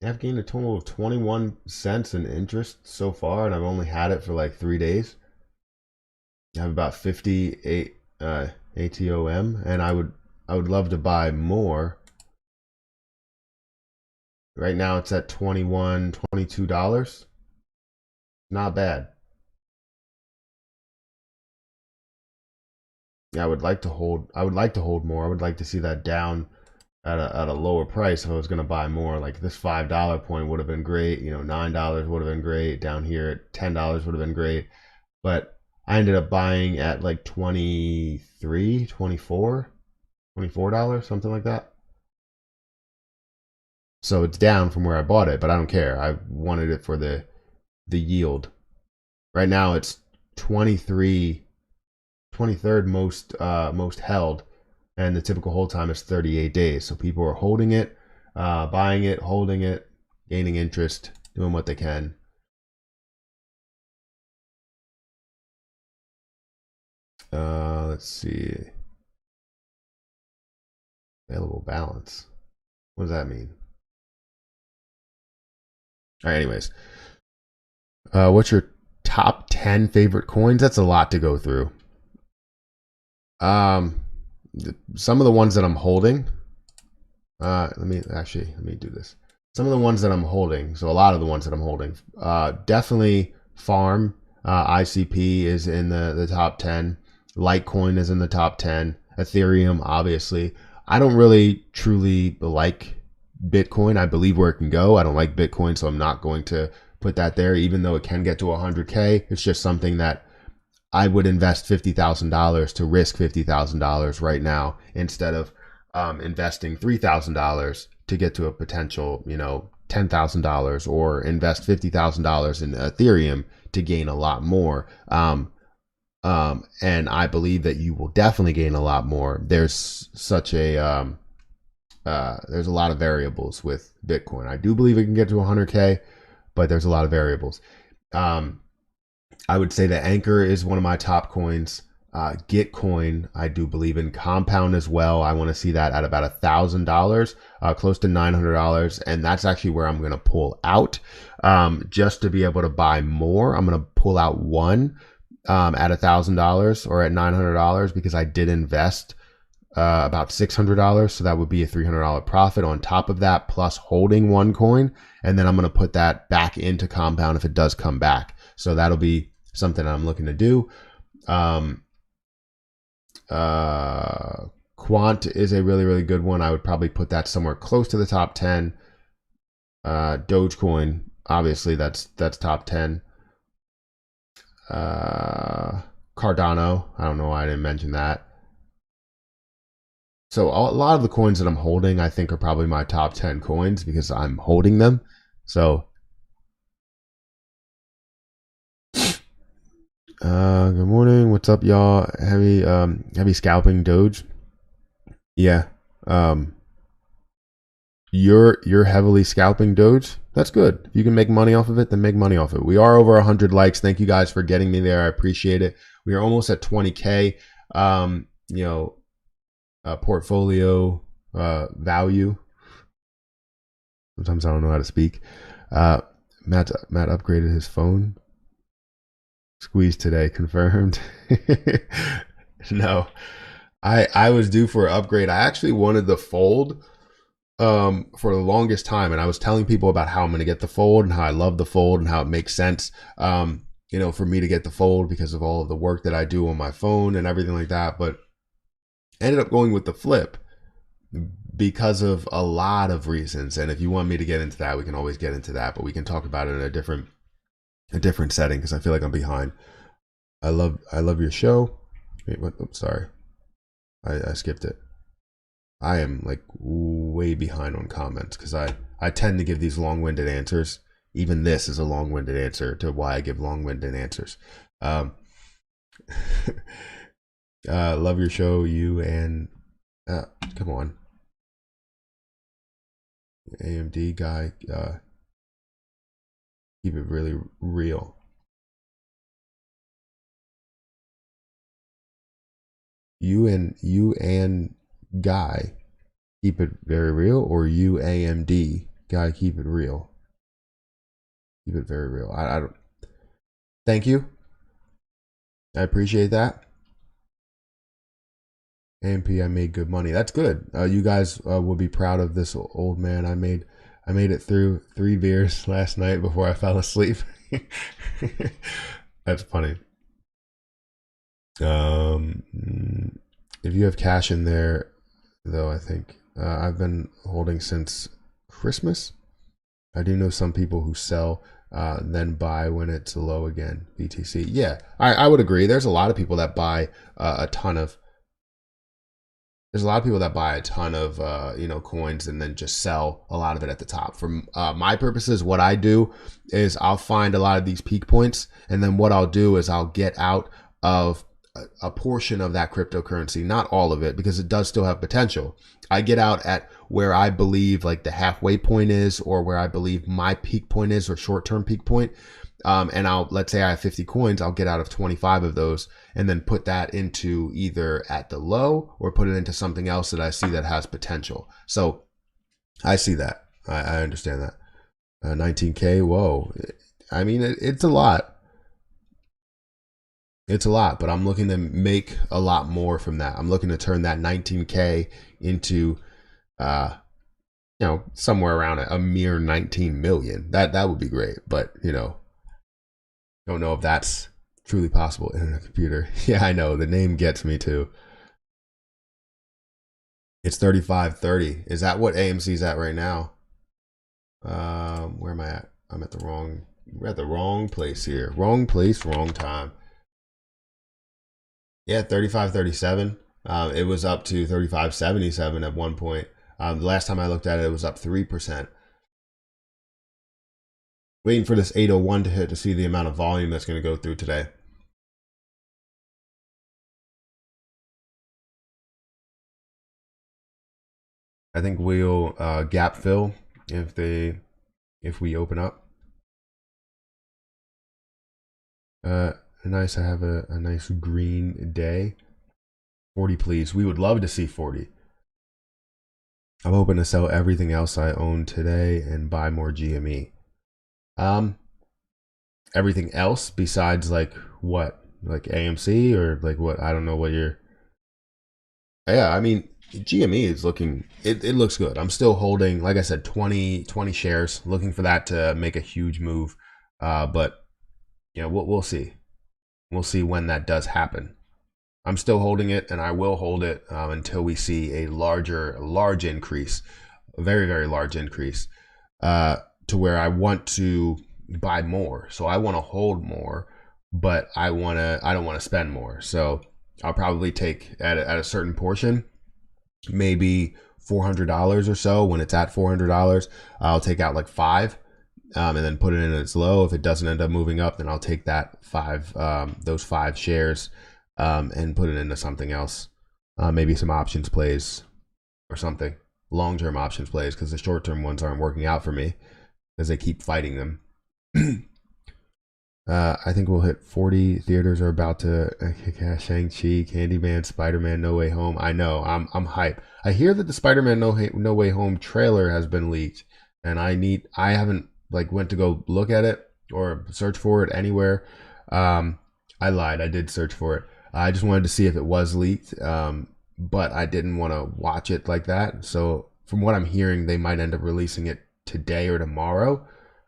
I've gained a total of 21 cents in interest so far, and I've only had it for like 3 days. I have about 58 ATOM, and I would love to buy more. Right now it's at $21, $22. Not bad. Yeah, I would like to hold. I would like to hold more. I would like to see that down at a lower price if I was going to buy more. Like this $5 point would have been great. You know, $9 would have been great. Down here at $10 would have been great. But I ended up buying at like 23, 24, $24, something like that. So it's down from where I bought it, but I don't care. I wanted it for the yield. Right now it's 23, 23rd most held, and the typical hold time is 38 days. So people are holding it, buying it, holding it, gaining interest, doing what they can. Let's see. Available balance. What does that mean? All right, anyways. What's your top 10 favorite coins? That's a lot to go through. Um, some of the ones that I'm holding. Let me do this. Some of the ones that I'm holding. So a lot of the ones that I'm holding. Definitely Farm. ICP is in the top 10. Litecoin is in the top 10. Ethereum, obviously. I don't really truly like Bitcoin. I believe where it can go. I don't like Bitcoin, so I'm not going to put that there, even though it can get to 100K. It's just something that I would invest $50,000 to risk $50,000 right now instead of investing $3,000 to get to a potential, $10,000, or invest $50,000 in Ethereum to gain a lot more. And I believe that you will definitely gain a lot more. There's such a there's a lot of variables with Bitcoin. I do believe it can get to 100K, but there's a lot of variables. I would say that Anchor is one of my top coins. Gitcoin, I do believe in. Compound as well. I want to see that at about $1,000, close to $900, and that's actually where I'm going to pull out, just to be able to buy more. I'm going to pull out one at $1,000 or at $900 because I did invest about $600, so that would be a $300 profit on top of that, plus holding one coin, and then I'm going to put that back into Compound if it does come back. So that'll be something I'm looking to do. Quant is a really, really good one. I would probably put that somewhere close to the top 10. Dogecoin, obviously that's top 10. Cardano, I don't know why I didn't mention that. So a lot of the coins that I'm holding, I think, are probably my top 10 coins because I'm holding them. So good morning. What's up, y'all? Heavy scalping Doge. Yeah. You're heavily scalping Doge. That's good. If you can make money off of it, then make money off it. We are over 100 likes. Thank you guys for getting me there. I appreciate it. We are almost at 20K. Portfolio value. Sometimes I don't know how to speak. Matt upgraded his phone. Squeeze today, confirmed. No, I was due for an upgrade. I actually wanted the Fold for the longest time, and I was telling people about how I'm going to get the Fold and how I love the Fold and how it makes sense, for me to get the Fold because of all of the work that I do on my phone and everything like that. But I ended up going with the Flip because of a lot of reasons. And if you want me to get into that, we can always get into that, but we can talk about it in a different setting because I feel like I'm behind. I love your show. Wait, what? Oops, sorry. I skipped it. I am like way behind on comments because I tend to give these long-winded answers. Even this is a long-winded answer to why I give long-winded answers. Love your show, you and come on, AMD guy. Keep it really real. You and guy keep it very real, or you AMD guy keep it real. Keep it very real. I don't. Thank you. I appreciate that. AMP, I made good money. That's good. You guys will be proud of this old man. I I made it through 3 beers last night before I fell asleep. That's funny. Um, if you have cash in there, though, I think I've been holding since Christmas. I do know some people who sell, then buy when it's low again. BTC. Yeah, I would agree. There's a lot of people that buy a ton of. There's a lot of people that buy a ton of coins and then just sell a lot of it at the top. For my purposes, what I do is I'll find a lot of these peak points, and then what I'll do is I'll get out of a portion of that cryptocurrency, not all of it, because it does still have potential. I get out at where I believe like the halfway point is, or where I believe my peak point is, or short-term peak point. And let's say I have 50 coins, I'll get out of 25 of those and then put that into either at the low or put it into something else that I see that has potential. So I see that. I understand that. 19K. Whoa. I mean, it's a lot. It's a lot, but I'm looking to make a lot more from that. I'm looking to turn that 19K into, somewhere around a mere 19 million. That would be great, but don't know if that's truly possible in a computer. Yeah, I know. The name gets me too. It's 35.30. Is that what AMC's at right now? Where am I at? We're at the wrong place here. Wrong place, wrong time. Yeah, 35.37. It was up to 35.77 at one point. The last time I looked at it, it was up 3%. Waiting for this 801 to hit to see the amount of volume that's going to go through today. I think we'll gap fill if we open up. Nice. I have a nice green day. 40, please. We would love to see 40. I'm hoping to sell everything else I own today and buy more GME. Everything else besides like what? Like AMC or like what? I don't know what you're. Yeah, I mean, GME is looking, it looks good. I'm still holding, like I said, 20 shares, looking for that to make a huge move. But we'll see. We'll see when that does happen. I'm still holding it, and I will hold it until we see a large increase, a very, very large increase, to where I want to buy more. So I want to hold more, but I don't want to spend more. So I'll probably take at a certain portion, maybe $400 or so. When it's at $400, I'll take out like 5. And then put it in its low. If it doesn't end up moving up, then I'll take that those 5 shares and put it into something else, maybe some options plays or something, long-term options plays, because the short-term ones aren't working out for me because they keep fighting them. I think we'll hit 40. Theaters are about to Shang-Chi, Candyman, Spider-Man, No Way Home. I know, I'm hype. I hear that the Spider-Man No Way Home trailer has been leaked, and I haven't went to go look at it or search for it anywhere. I lied. I did search for it. I just wanted to see if it was leaked, but I didn't want to watch it like that. So from what I'm hearing, they might end up releasing it today or tomorrow.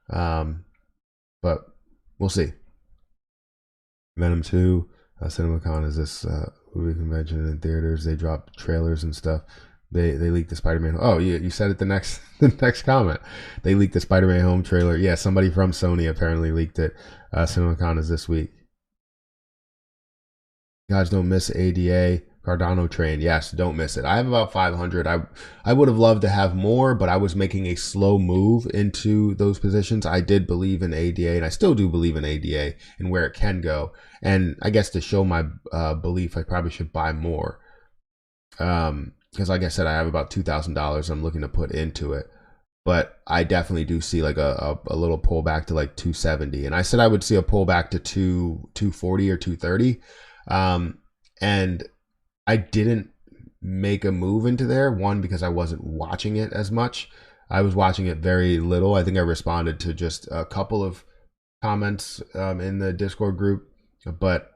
But we'll see. Venom 2, CinemaCon is this movie convention in theaters. They drop trailers and stuff. They leaked the Spider-Man. Oh, you said it the next comment. They leaked the Spider-Man Home trailer. Yeah, somebody from Sony apparently leaked it. CinemaCon is this week. Guys, don't miss ADA Cardano train. Yes, don't miss it. I have about 500. I would have loved to have more, but I was making a slow move into those positions. I did believe in ADA, and I still do believe in ADA and where it can go. And I guess to show my belief, I probably should buy more. Because like I said, I have about $2,000 I'm looking to put into it. But I definitely do see like a little pullback to like 270. And I said I would see a pullback to 240 or 230. And I didn't make a move into there. One, because I wasn't watching it as much. I was watching it very little. I think I responded to just a couple of comments in the Discord group. But,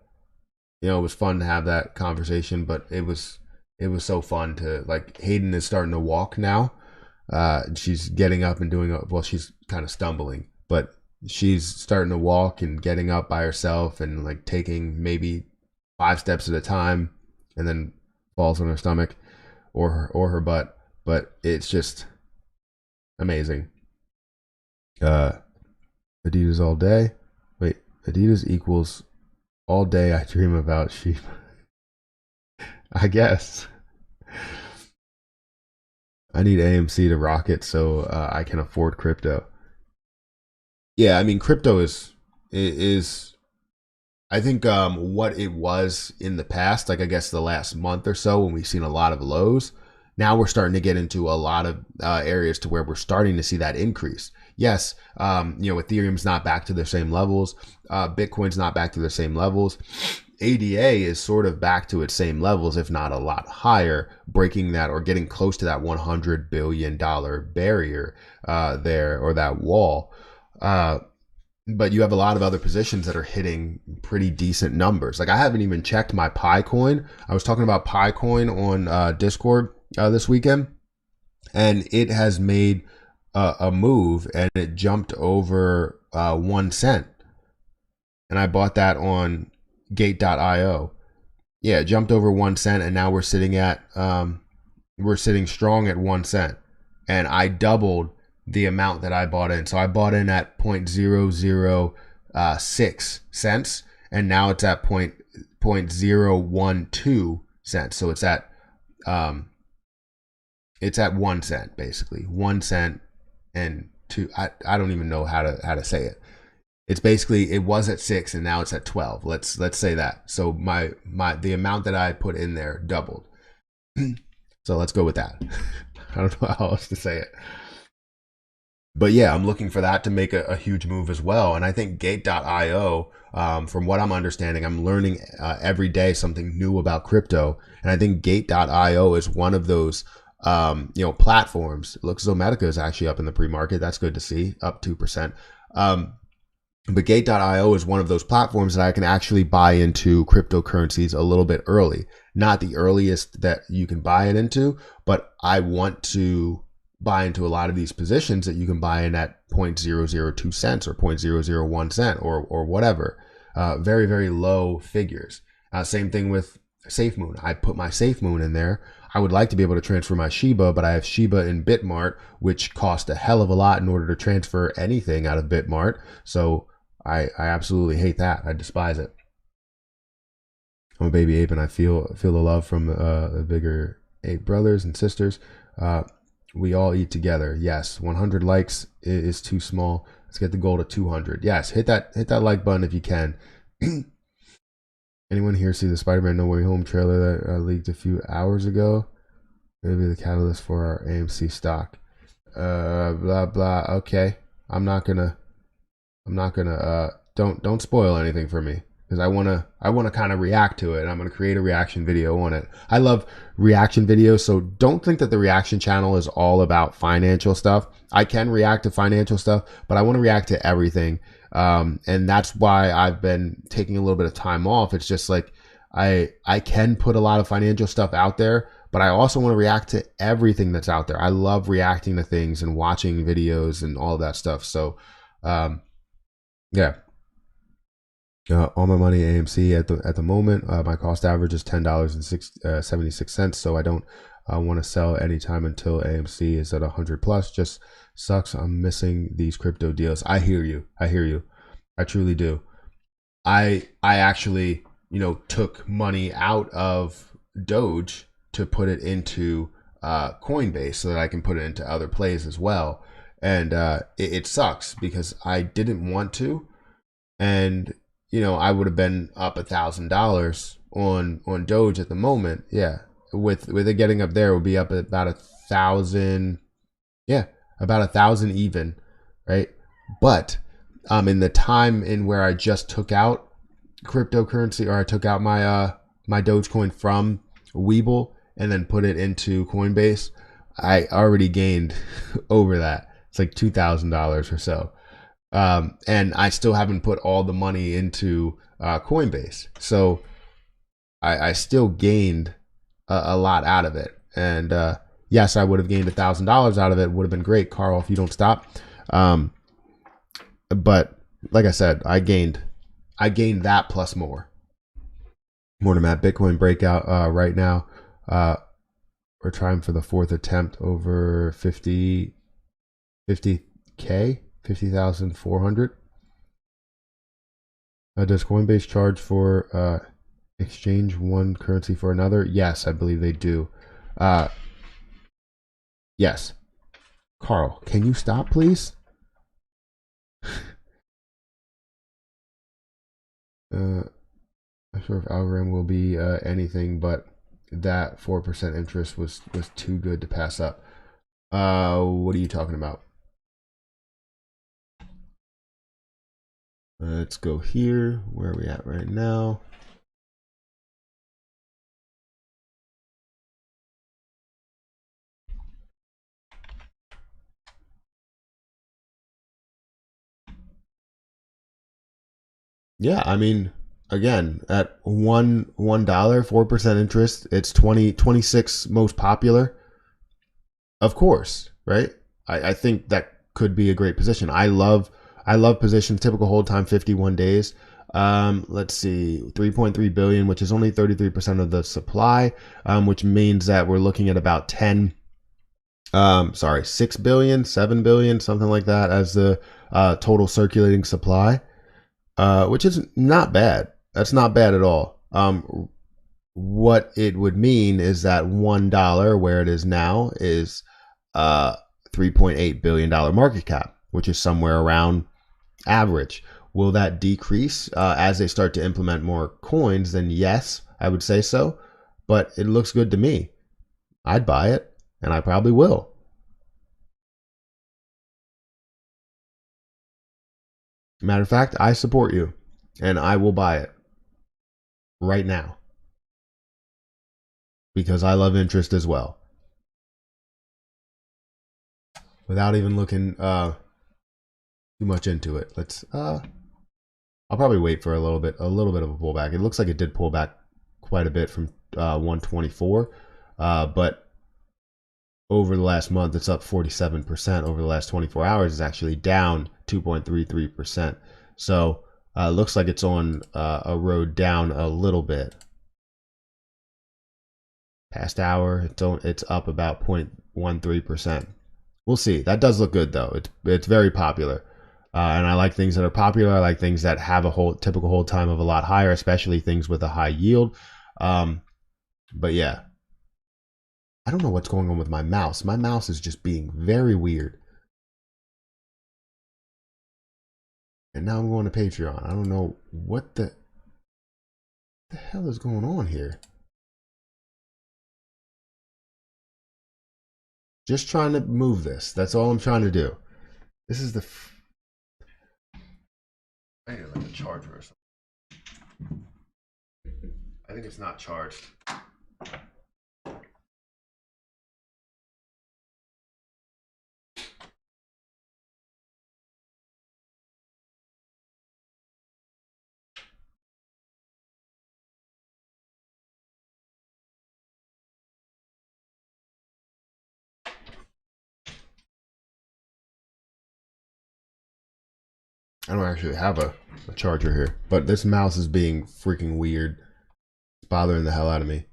it was fun to have that conversation. But it was so fun to, like, Hayden is starting to walk now. She's getting up and doing, well, she's kind of stumbling, but she's starting to walk and getting up by herself and like taking maybe 5 steps at a time, and then falls on her stomach or her butt. But it's just amazing. Adidas all day. Wait, Adidas equals all day I dream about sheep. I guess. I need AMC to rock it so I can afford crypto. Yeah, I mean, crypto is I think what it was in the past, like I guess the last month or so when we've seen a lot of lows. Now we're starting to get into a lot of areas to where we're starting to see that increase. Yes, Ethereum's not back to the same levels. Bitcoin's not back to the same levels. ADA is sort of back to its same levels, if not a lot higher, breaking that or getting close to that $100 billion barrier there, or that wall. But you have a lot of other positions that are hitting pretty decent numbers. Like I haven't even checked my Pi coin. I was talking about Pi coin on Discord this weekend, and it has made a move, and it jumped over 1 cent. And I bought that on Gate.io. Yeah, it jumped over 1 cent, and now we're sitting strong at 1 cent. And I doubled the amount that I bought in. So I bought in at 0.006 cents, and now it's at 0.012 cents. So it's at 1 cent basically. 1 cent and two. I don't even know how to say it. It's basically, it was at 6 and now it's at 12. Let's say that. So the amount that I put in there doubled. So let's go with that. I don't know how else to say it. But yeah, I'm looking for that to make a huge move as well. And I think Gate.io, from what I'm understanding, I'm learning every day something new about crypto. And I think Gate.io is one of those platforms. It looks as though Medica is actually up in the pre-market. That's good to see, up 2%. But Gate.io is one of those platforms that I can actually buy into cryptocurrencies a little bit early. Not the earliest that you can buy it into, but I want to buy into a lot of these positions that you can buy in at 0.002 cents or 0.001 cent or whatever. Very, very low figures. Same thing with SafeMoon. I put my SafeMoon in there. I would like to be able to transfer my Shiba, but I have Shiba in Bitmart, which cost a hell of a lot in order to transfer anything out of Bitmart. So I absolutely hate that. I despise it. I'm a baby ape, and I feel the love from the bigger ape brothers and sisters. We all eat together. Yes, 100 likes is too small. Let's get the goal to 200. Yes, hit that like button if you can. Anyone here see the Spider-Man No Way Home trailer that leaked a few hours ago? Maybe the catalyst for our AMC stock. Blah blah. Okay, I'm not gonna. Don't spoil anything for me, because I wanna kind of react to it, and I'm gonna create a reaction video on it. I love reaction videos, so don't think that the reaction channel is all about financial stuff. I can react to financial stuff, but I want to react to everything. And that's why I've been taking a little bit of time off. It's just like I can put a lot of financial stuff out there, but I also want to react to everything that's out there. I love reacting to things and watching videos and all of that stuff. So yeah. All my money AMC at the moment. My cost average is $10.76. So I don't want to sell anytime until AMC is at 100 plus. Just sucks. I'm missing these crypto deals. I hear you. I truly do. I actually, took money out of Doge to put it into Coinbase so that I can put it into other plays as well. And it sucks because I didn't want to, and I would have been up $1,000 on Doge at the moment. Yeah, with it getting up there, it would be up at about 1,000. Yeah, about 1,000 even, right? But in the time in where I just took out cryptocurrency, or I took out my my Dogecoin from Webull and then put it into Coinbase, I already gained over that. It's like $2,000 or so. And I still haven't put all the money into Coinbase. So I still gained a lot out of it. And Yes, I would have gained $1,000 out of it. Would have been great, Carl, if you don't stop. But like I said, I gained that plus more. Morning, Matt. Bitcoin breakout right now. We're trying for the fourth attempt over 50K, 50,400. Does Coinbase charge for exchange one currency for another? Yes, I believe they do. Yes. Carl, can you stop, please? Not sure if algorithm will be anything, but that 4% interest was too good to pass up. What are you talking about? Let's go here. Where are we at right now? Yeah, I mean, again, at $1, 4% interest, it's 26 most popular. Of course, right? I think that could be a great position. I love positions. Typical hold time 51 days. Let's see, 3.3 billion, which is only 33% of the supply, which means that we're looking at about 6 billion, 7 billion, something like that as the total circulating supply, which is not bad. That's not bad at all. What it would mean is that $1, where it is now, is $3.8 billion market cap, which is somewhere around average. Will that decrease as they start to implement more coins? Then yes, I would say so. But it looks good to me. I'd buy it, and I probably will. Matter of fact, I support you, and I will buy it right now because I love interest as well. Without even looking too much into it, I'll probably wait for a little bit of a pullback. It looks like it did pull back quite a bit from 124, but over the last month, it's up 47%. Over the last 24 hours, it's actually down 2.33%. So looks like it's on a road down a little bit. Past hour, it's up about 0.13%. We'll see. That does look good though. It's very popular. And I like things that are popular. I like things that have a typical hold time of a lot higher, especially things with a high yield. But yeah, I don't know what's going on with my mouse. My mouse is just being very weird. And now I'm going to Patreon. I don't know what the hell is going on here. Just trying to move this. That's all I'm trying to do. This is the... I need like a charger or something. I think it's not charged. I don't actually have a charger here, but this mouse is being freaking weird. It's bothering the hell out of me.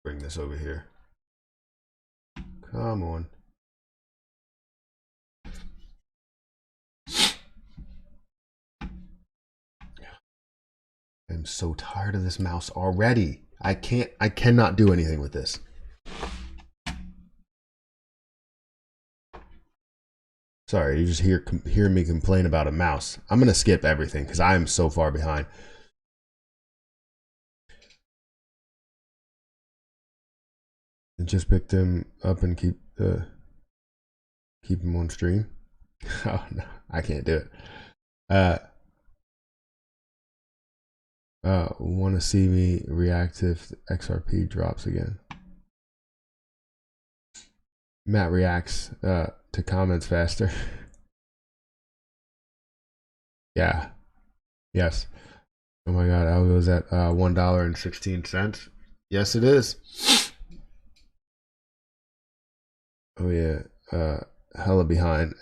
Bring this over here. Come on. I'm so tired of this mouse already. I cannot do anything with this. Sorry, you just hear me complain about a mouse. I'm gonna skip everything because I am so far behind. And just pick them up and keep them on stream. Oh no, I can't do it. Want to see me react if XRP drops again? Matt reacts to comments faster. Yeah. Yes. Oh my God, algo is at $1.16. Yes, it is. Oh yeah, hella behind.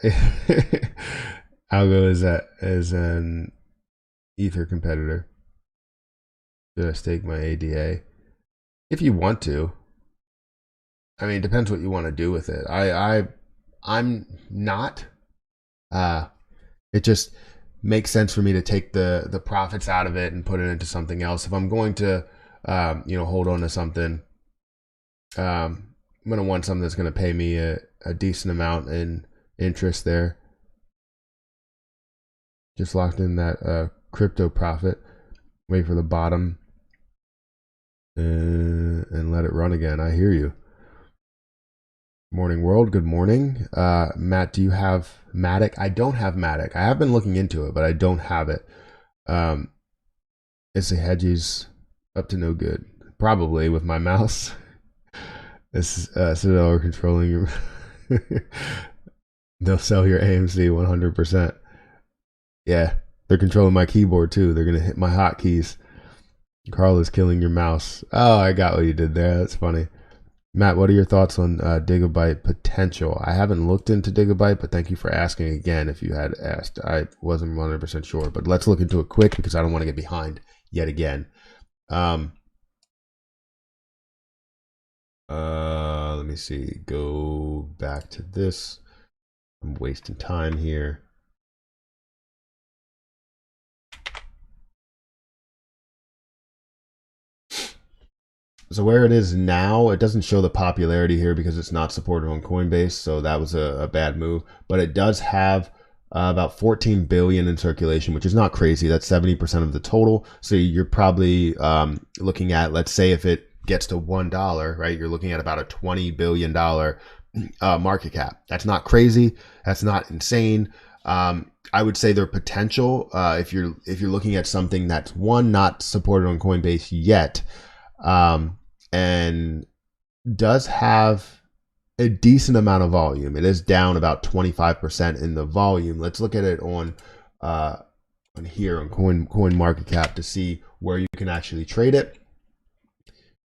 Algo is an Ether competitor. Should I stake my ADA? If you want to. I mean, it depends what you want to do with it. I'm not. Uh, it just makes sense for me to take the profits out of it and put it into something else. If I'm going to, hold on to something, I'm gonna want something that's gonna pay me a decent amount in interest there. Just locked in that crypto profit. Wait for the bottom and let it run again. I hear you. Morning world, good morning. Matt, do you have Matic? I don't have Matic. I have been looking into it, but I don't have it. It's a hedges up to no good. Probably with my mouse. It's Citadel controlling your. They'll sell your AMC 100%. Yeah, they're controlling my keyboard too. They're gonna hit my hotkeys. Carl is killing your mouse. Oh, I got what you did there. That's funny. Matt, what are your thoughts on Gigabyte potential? I haven't looked into Gigabyte, but thank you for asking again. If you had asked, I wasn't 100% sure, but let's look into it quick because I don't want to get behind yet again. Let me see. Go back to this. I'm wasting time here. So where it is now, it doesn't show the popularity here because it's not supported on Coinbase. So that was a bad move. But it does have about 14 billion in circulation, which is not crazy. That's 70% of the total. So you're probably looking at, let's say if it gets to $1, right? You're looking at about a $20 billion market cap. That's not crazy. That's not insane. I would say their potential, if you're looking at something that's not supported on Coinbase yet, and does have a decent amount of volume. It is down about 25% in the volume. Let's look at it on here on Coin Market Cap to see where you can actually trade it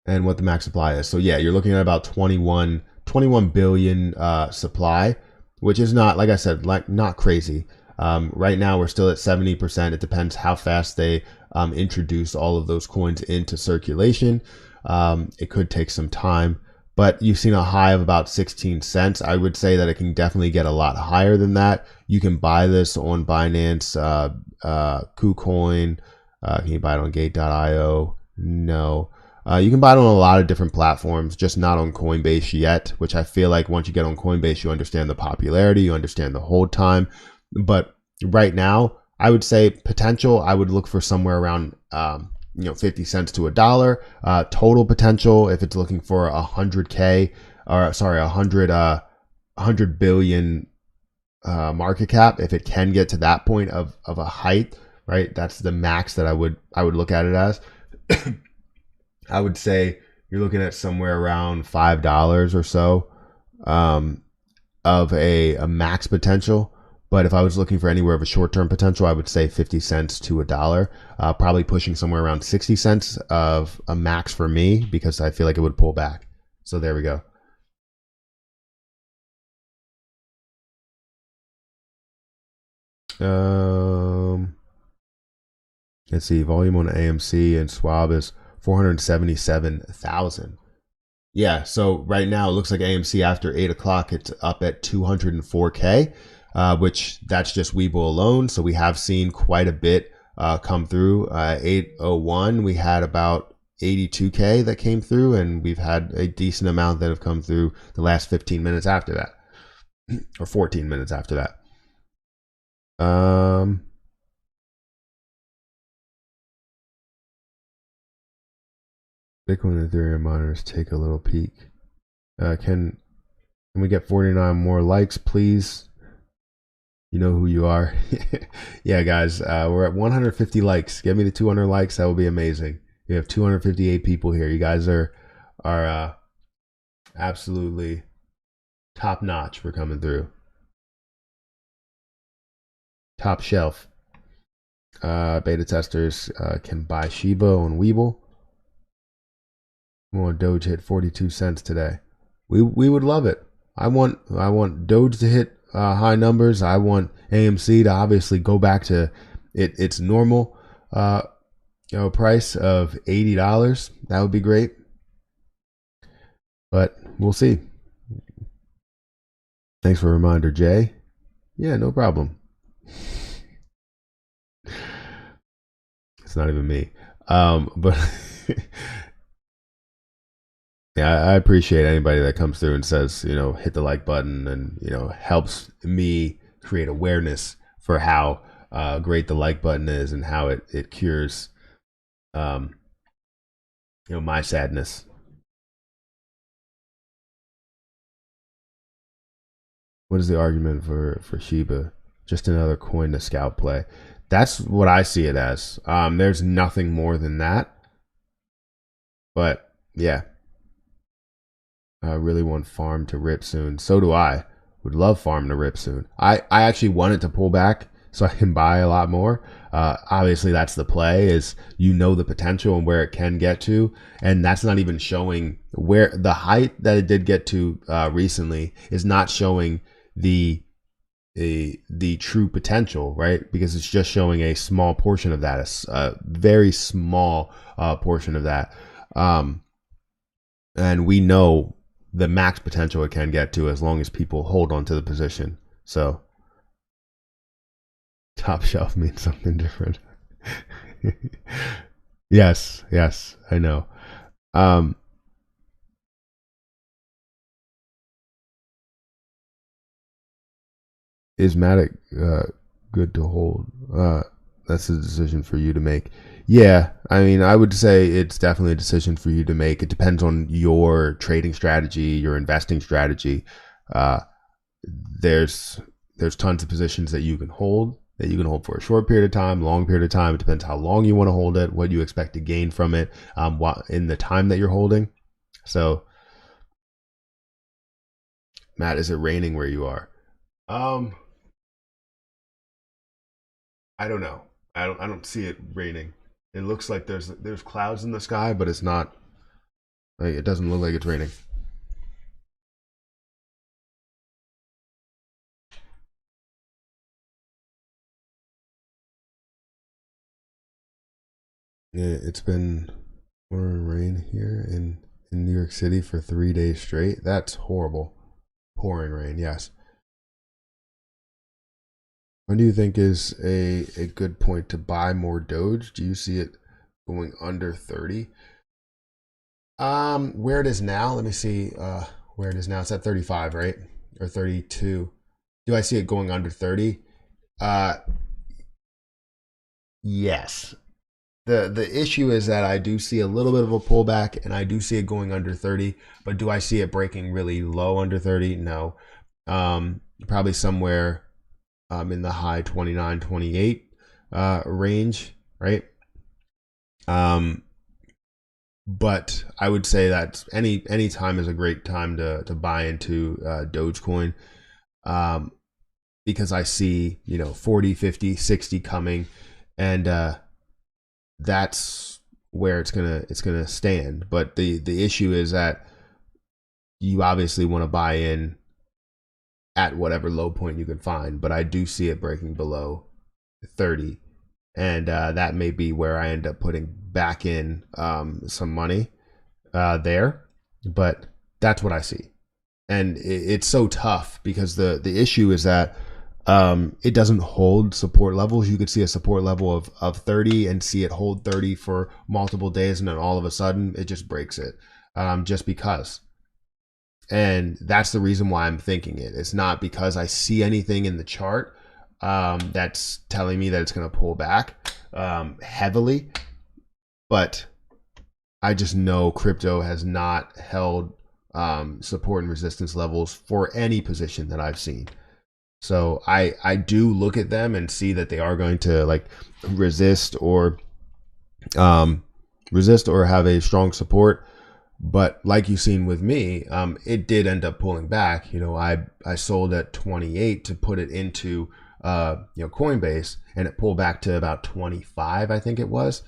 and what the max supply is. So yeah, you're looking at about 21 billion supply, which is not, like I said, not crazy. Right now we're still at 70%. It depends how fast they introduce all of those coins into circulation. It could take some time, but you've seen a high of about 16 cents. I would say that it can definitely get a lot higher than that. You can buy this on Binance, KuCoin. Can you buy it on Gate.io? No. You can buy it on a lot of different platforms, just not on Coinbase yet, which I feel like once you get on Coinbase, you understand the popularity, you understand the hold time. But right now, I would say potential, I would look for somewhere around 50 cents to $1. Total potential, if it's looking for 100K, or sorry, 100 billion market cap, if it can get to that point of a height, right? That's the max that I would look at it as. I would say you're looking at somewhere around $5 or so of a max potential. But if I was looking for anywhere of a short-term potential, I would say 50 cents to $1, probably pushing somewhere around 60 cents of a max for me because I feel like it would pull back. So there we go. Let's see, volume on AMC and Schwab is 477,000. Yeah, so right now it looks like AMC after 8 o'clock, it's up at 204K, which that's just Webull alone. So we have seen quite a bit come through. 801, we had about 82K that came through, and we've had a decent amount that have come through the last 15 minutes after that, or 14 minutes after that. Bitcoin and Ethereum miners take a little peek. Can we get 49 more likes, please? You know who you are. Yeah, guys, we're at 150 likes. Get me to 200 likes. That would be amazing. We have 258 people here. You guys are absolutely top notch for coming through. Top shelf. Beta testers can buy Shiba on Webull. I want Doge hit 42 cents today. We would love it. I want Doge to hit high numbers. I want AMC to obviously go back to its normal price of $80. That would be great. But we'll see. Thanks for a reminder, Jay. Yeah, no problem. It's not even me. But yeah, I appreciate anybody that comes through and says, hit the like button and, helps me create awareness for how great the like button is and how it cures, my sadness. What is the argument for Shiba? Just another coin to scalp play. That's what I see it as. There's nothing more than that. But yeah, I really want Farm to rip soon. So do I. Would love Farm to rip soon. I actually want it to pull back so I can buy a lot more. Obviously, that's the play, is the potential and where it can get to. And that's not even showing where the height that it did get to recently is not showing the true potential, right? Because it's just showing a small portion of that, a very small portion of that. And we know the max potential it can get to as long as people hold on to the position. So top shelf means something different. Yes, I know. Is Matic good to hold? That's a decision for you to make. Yeah, I mean, I would say it's definitely a decision for you to make. It depends on your trading strategy, your investing strategy. There's tons of positions that you can hold for a short period of time, long period of time. It depends how long you want to hold it, what you expect to gain from it, in the time that you're holding. So, Matt, is it raining where you are? I don't know. I don't see it raining. It looks like there's clouds in the sky, but it's not. Like, it doesn't look like it's raining. Yeah, it's been pouring rain here in New York City for 3 days straight. That's horrible. Pouring rain, yes. When do you think is a good point to buy more Doge? Do you see it going under 30? Where it is now, let me see where it is now. It's at 35, right? Or 32. Do I see it going under 30? Yes. The issue is that I do see a little bit of a pullback and I do see it going under 30, but do I see it breaking really low under 30? No. Probably somewhere in the high 29, 28 range, right? But I would say that any time is a great time to buy into Dogecoin, because I see 40, 50, 60 coming, and that's where it's gonna stand. But the issue is that you obviously want to buy in at whatever low point you can find. But I do see it breaking below 30, and that may be where I end up putting back in some money there. But that's what I see, and it's so tough because the issue is that it doesn't hold support levels. You could see a support level of 30 and see it hold 30 for multiple days, and then all of a sudden it just breaks it, just because. And that's the reason why I'm thinking it. It's not because I see anything in the chart that's telling me that it's going to pull back heavily, but I just know crypto has not held support and resistance levels for any position that I've seen. So I do look at them and see that they are going to like resist or have a strong support. But like you've seen with me, it did end up pulling back. I sold at 28 to put it into Coinbase, and it pulled back to about 25, I think it was,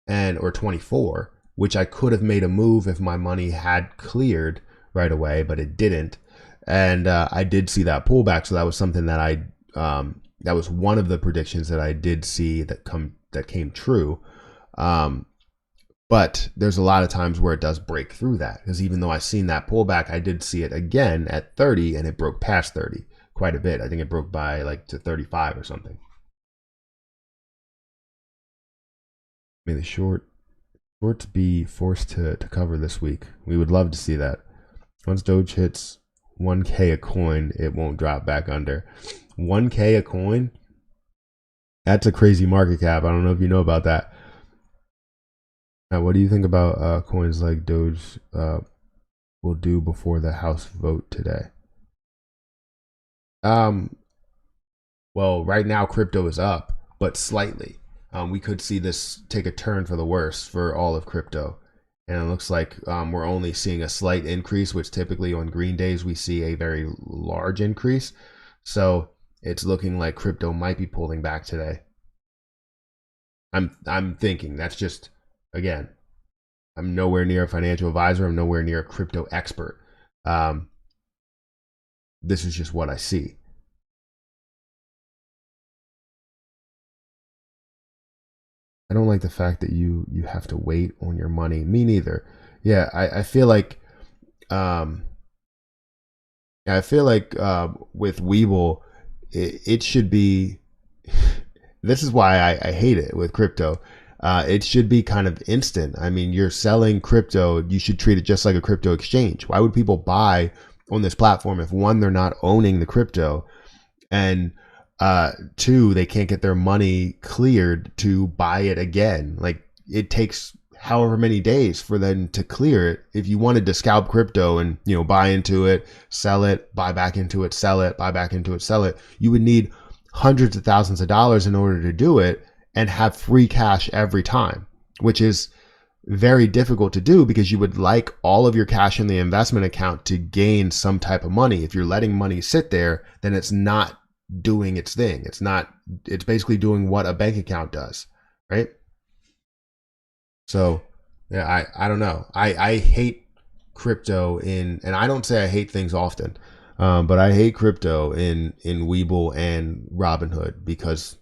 or 24, which I could have made a move if my money had cleared right away, but it didn't. And I did see that pullback, so that was something that that was one of the predictions that I did see that came true. But there's a lot of times where it does break through that, because even though I seen that pullback, I did see it again at 30, and it broke past 30 quite a bit. I think it broke by like to 35 or something. May the shorts be forced to cover this week. We would love to see that. Once Doge hits 1K a coin, it won't drop back under 1K a coin. That's a crazy market cap. I don't know if you know about that. Now, what do you think about coins like Doge will do before the House vote today? Well, right now crypto is up, but slightly. We could see this take a turn for the worse for all of crypto. And it looks like we're only seeing a slight increase, which typically on green days we see a very large increase. So it's looking like crypto might be pulling back today. I'm thinking that's just, again, I'm nowhere near a financial advisor. I'm nowhere near a crypto expert. This is just what I see. I don't like the fact that you have to wait on your money. Me neither. Yeah, I feel like with Webull, it should be. This is why I hate it with crypto. It should be kind of instant. I mean, you're selling crypto. You should treat it just like a crypto exchange. Why would people buy on this platform if, one, they're not owning the crypto, and two, they can't get their money cleared to buy it again? Like, it takes however many days for them to clear it. If you wanted to scalp crypto and, buy into it, sell it, buy back into it, sell it, buy back into it, sell it, you would need hundreds of thousands of dollars in order to do it and have free cash every time, which is very difficult to do because you would like all of your cash in the investment account to gain some type of money. If you're letting money sit there, then it's not doing its thing. It's basically doing what a bank account does, right? So yeah, I don't know. I hate crypto and I don't say I hate things often, but I hate crypto in Webull and Robinhood because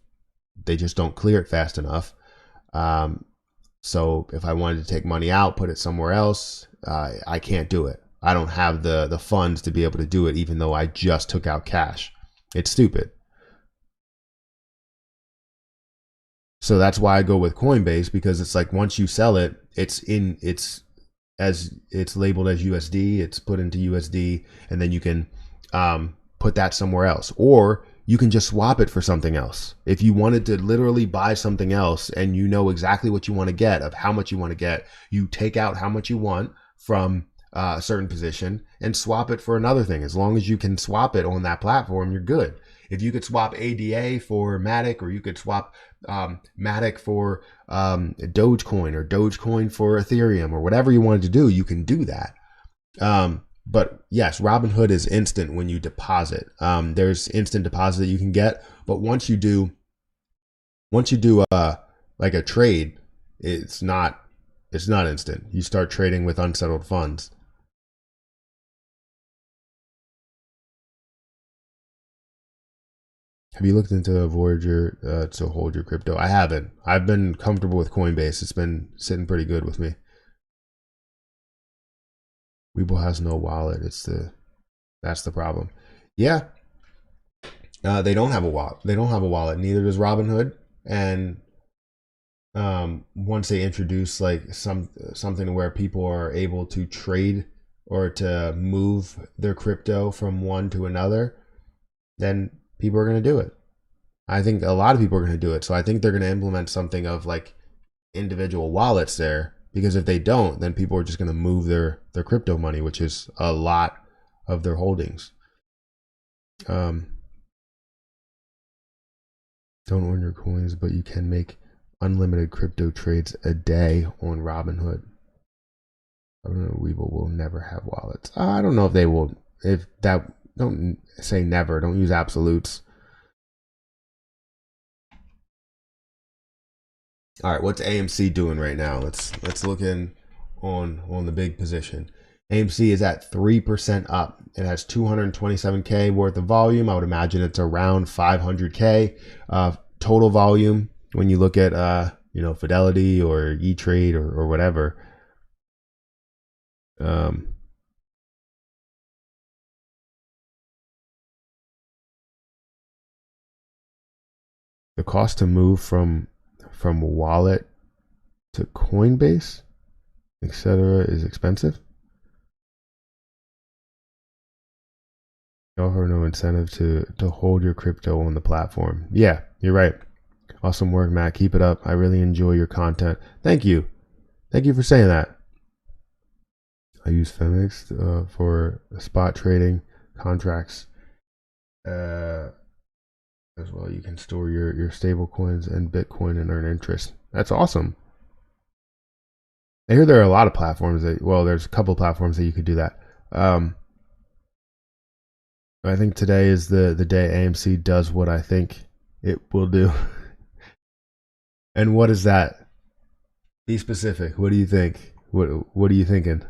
they just don't clear it fast enough. So if I wanted to take money out, put it somewhere else, I can't do it. I don't have the funds to be able to do it, even though I just took out cash. It's stupid. So that's why I go with Coinbase, because it's like once you sell it, it's labeled as USD, it's put into USD, and then you can put that somewhere else, or you can just swap it for something else. If you wanted to literally buy something else and you know exactly what you want to get, of how much you want to get, you take out how much you want from a certain position and swap it for another thing. As long as you can swap it on that platform, you're good. If you could swap ADA for Matic, or you could swap Matic for Dogecoin, or Dogecoin for Ethereum, or whatever you wanted to do, you can do that. But yes, Robinhood is instant when you deposit. There's instant deposit that you can get, but once you do like a trade, it's not instant. You start trading with unsettled funds. Have you looked into Voyager to hold your crypto? I haven't. I've been comfortable with Coinbase. It's been sitting pretty good with me. Webull has no wallet. That's the problem. Yeah, they don't have a wallet. Neither does Robinhood. And once they introduce like something where people are able to trade or to move their crypto from one to another, then people are going to do it. I think a lot of people are going to do it. So I think they're going to implement something of like individual wallets there, because if they don't, then people are just going to move their crypto money, which is a lot of their holdings. Don't own your coins, but you can make unlimited crypto trades a day on Robinhood. Webull will never have wallets. I don't know if they will. If that, don't say never. Don't use absolutes. All right, what's AMC doing right now? Let's look in on the big position. AMC is at 3% up. It has 227K worth of volume. I would imagine it's around 500K total volume when you look at Fidelity or E-Trade or whatever. The cost to move from wallet to Coinbase, etc., is expensive. You offer no incentive to hold your crypto on the platform. Yeah, you're right. Awesome work, Matt. Keep it up. I really enjoy your content. Thank you. Thank you for saying that. I use Femix for spot trading contracts. As well, you can store your stable coins and Bitcoin and earn interest. That's awesome. I hear there are a lot of platforms there's a couple of platforms that you could do that. I think today is the day AMC does what I think it will do. And what is that? Be specific. What do you think? What are you thinking?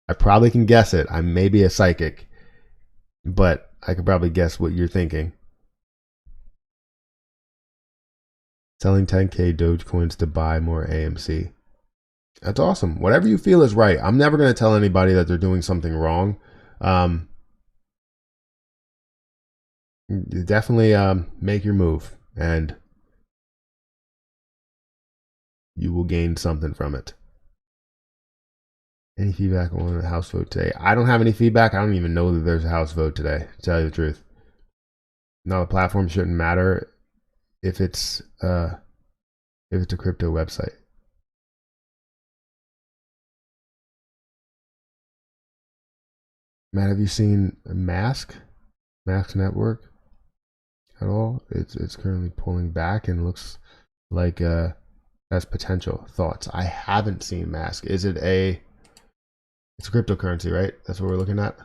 I probably can guess it. I may be a psychic, but I could probably guess what you're thinking. Selling 10K Dogecoins to buy more AMC. That's awesome. Whatever you feel is right. I'm never going to tell anybody that they're doing something wrong. Definitely make your move, and you will gain something from it. Any feedback on the House vote today? I don't have any feedback. I don't even know that there's a House vote today, to tell you the truth. No, the platform shouldn't matter if it's a crypto website. Matt, have you seen Mask Network at all? It's currently pulling back and looks like has potential. Thoughts? I haven't seen Mask. Is it it's a cryptocurrency, right? That's what we're looking at.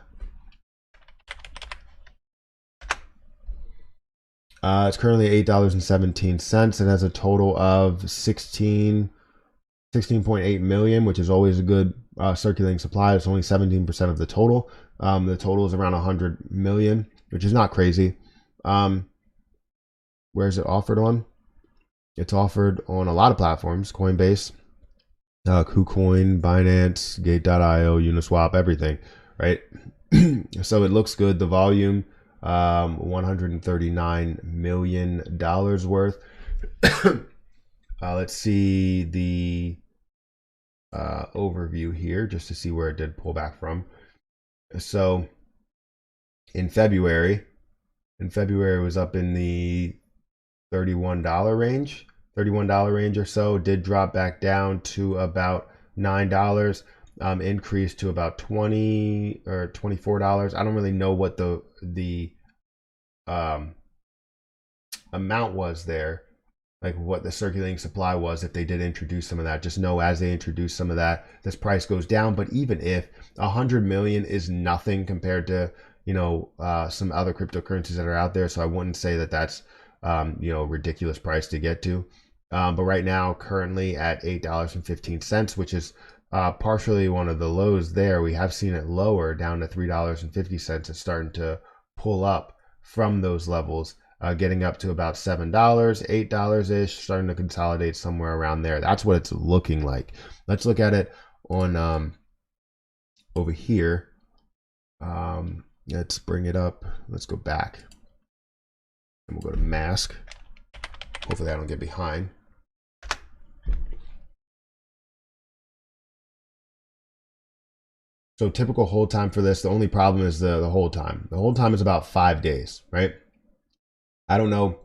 It's currently $8.17. It has a total of 16.8 million, which is always a good circulating supply. It's only 17% of the total. The total is around 100 million, which is not crazy. Where is it offered on? It's offered on a lot of platforms: Coinbase, KuCoin, Binance, Gate.io, Uniswap, everything, right? So it looks good. The volume, $139 million worth. Let's see the overview here just to see where it did pull back from. So in February it was up in the $31 range. $31 range or so. Did drop back down to about $9, increased to about $20 or $24. I don't really know what the amount was there, like what the circulating supply was, if they did introduce some of that. Just know as they introduce some of that, this price goes down. But even if 100 million is nothing compared to some other cryptocurrencies that are out there, so I wouldn't say that that's ridiculous price to get to. But right now, currently at $8.15, which is partially one of the lows there. We have seen it lower down to $3.50. It's starting to pull up from those levels, getting up to about $7, $8-ish, starting to consolidate somewhere around there. That's what it's looking like. Let's look at it on over here. Let's bring it up. Let's go back. And we'll go to Mask. Hopefully I don't get behind. So typical hold time for this, the only problem is the hold time. The hold time is about 5 days, right? I don't know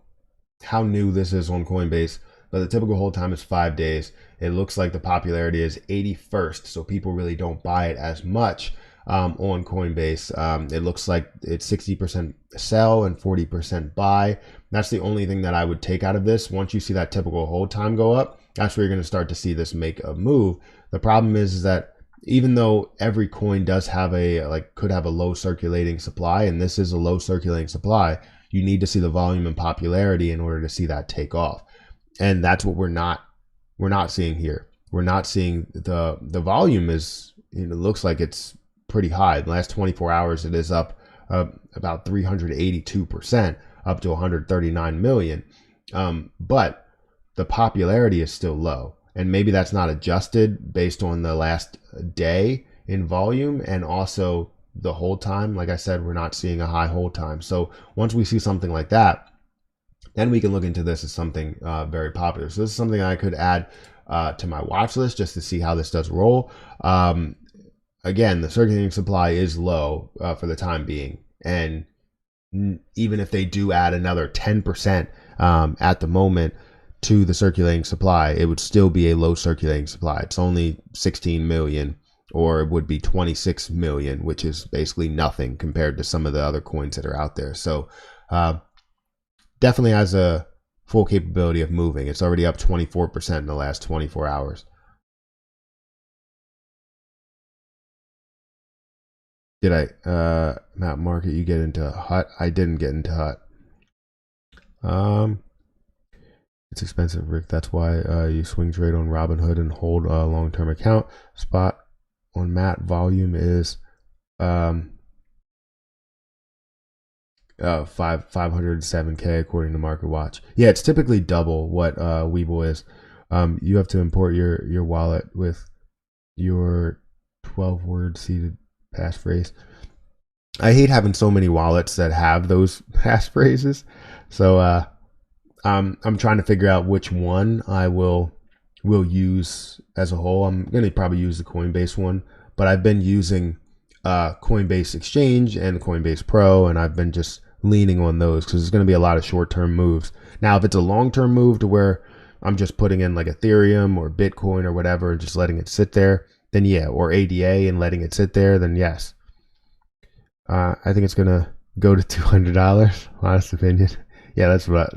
how new this is on Coinbase, but the typical hold time is 5 days. It looks like the popularity is 81st, so people really don't buy it as much on Coinbase. It looks like it's 60% sell and 40% buy. That's the only thing that I would take out of this. Once you see that typical hold time go up, that's where you're going to start to see this make a move. The problem is that even though every coin does have could have a low circulating supply, and this is a low circulating supply, you need to see the volume and popularity in order to see that take off. and that's what we're not seeing here. We're not seeing the volume is, looks like it's pretty high. In the last 24 hours, it is up about 382%, up to 139 million. But the popularity is still low, and maybe that's not adjusted based on the last day in volume, and also the hold time. Like I said, we're not seeing a high hold time. So once we see something like that, then we can look into this as something very popular. So this is something I could add to my watch list just to see how this does roll. Again, the circulating supply is low for the time being, and even if they do add another 10% at the moment to the circulating supply, it would still be a low circulating supply. It's only 16 million, or it would be 26 million, which is basically nothing compared to some of the other coins that are out there. So definitely has a full capability of moving. It's already up 24% in the last 24 hours. Did Map Market, you get into Hut? I didn't get into Hut. It's expensive, Rick. That's why you swing trade on Robinhood and hold a long-term account. Spot on Matt volume is 507K according to Market Watch. Yeah, it's typically double what Webull is. You have to import your wallet with your 12-word seeded passphrase. I hate having so many wallets that have those passphrases. So I'm trying to figure out which one I will use as a whole. I'm going to probably use the Coinbase one, but I've been using Coinbase Exchange and Coinbase Pro, and I've been just leaning on those because there's going to be a lot of short-term moves. Now, if it's a long-term move to where I'm just putting in like Ethereum or Bitcoin or whatever and just letting it sit there, then yeah, or ADA and letting it sit there, then yes. I think it's going to go to $200, honest opinion. Yeah, that's what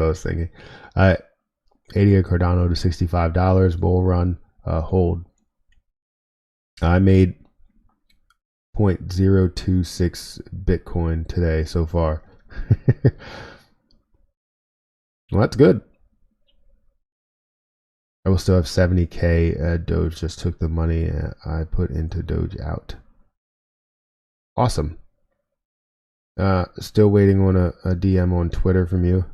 I was thinking. ADA Cardano to $65, bull run, hold. I made 0.026 Bitcoin today so far. Well, that's good. I will still have 70K. Doge just took the money I put into Doge out. Awesome. Still waiting on a DM on Twitter from you.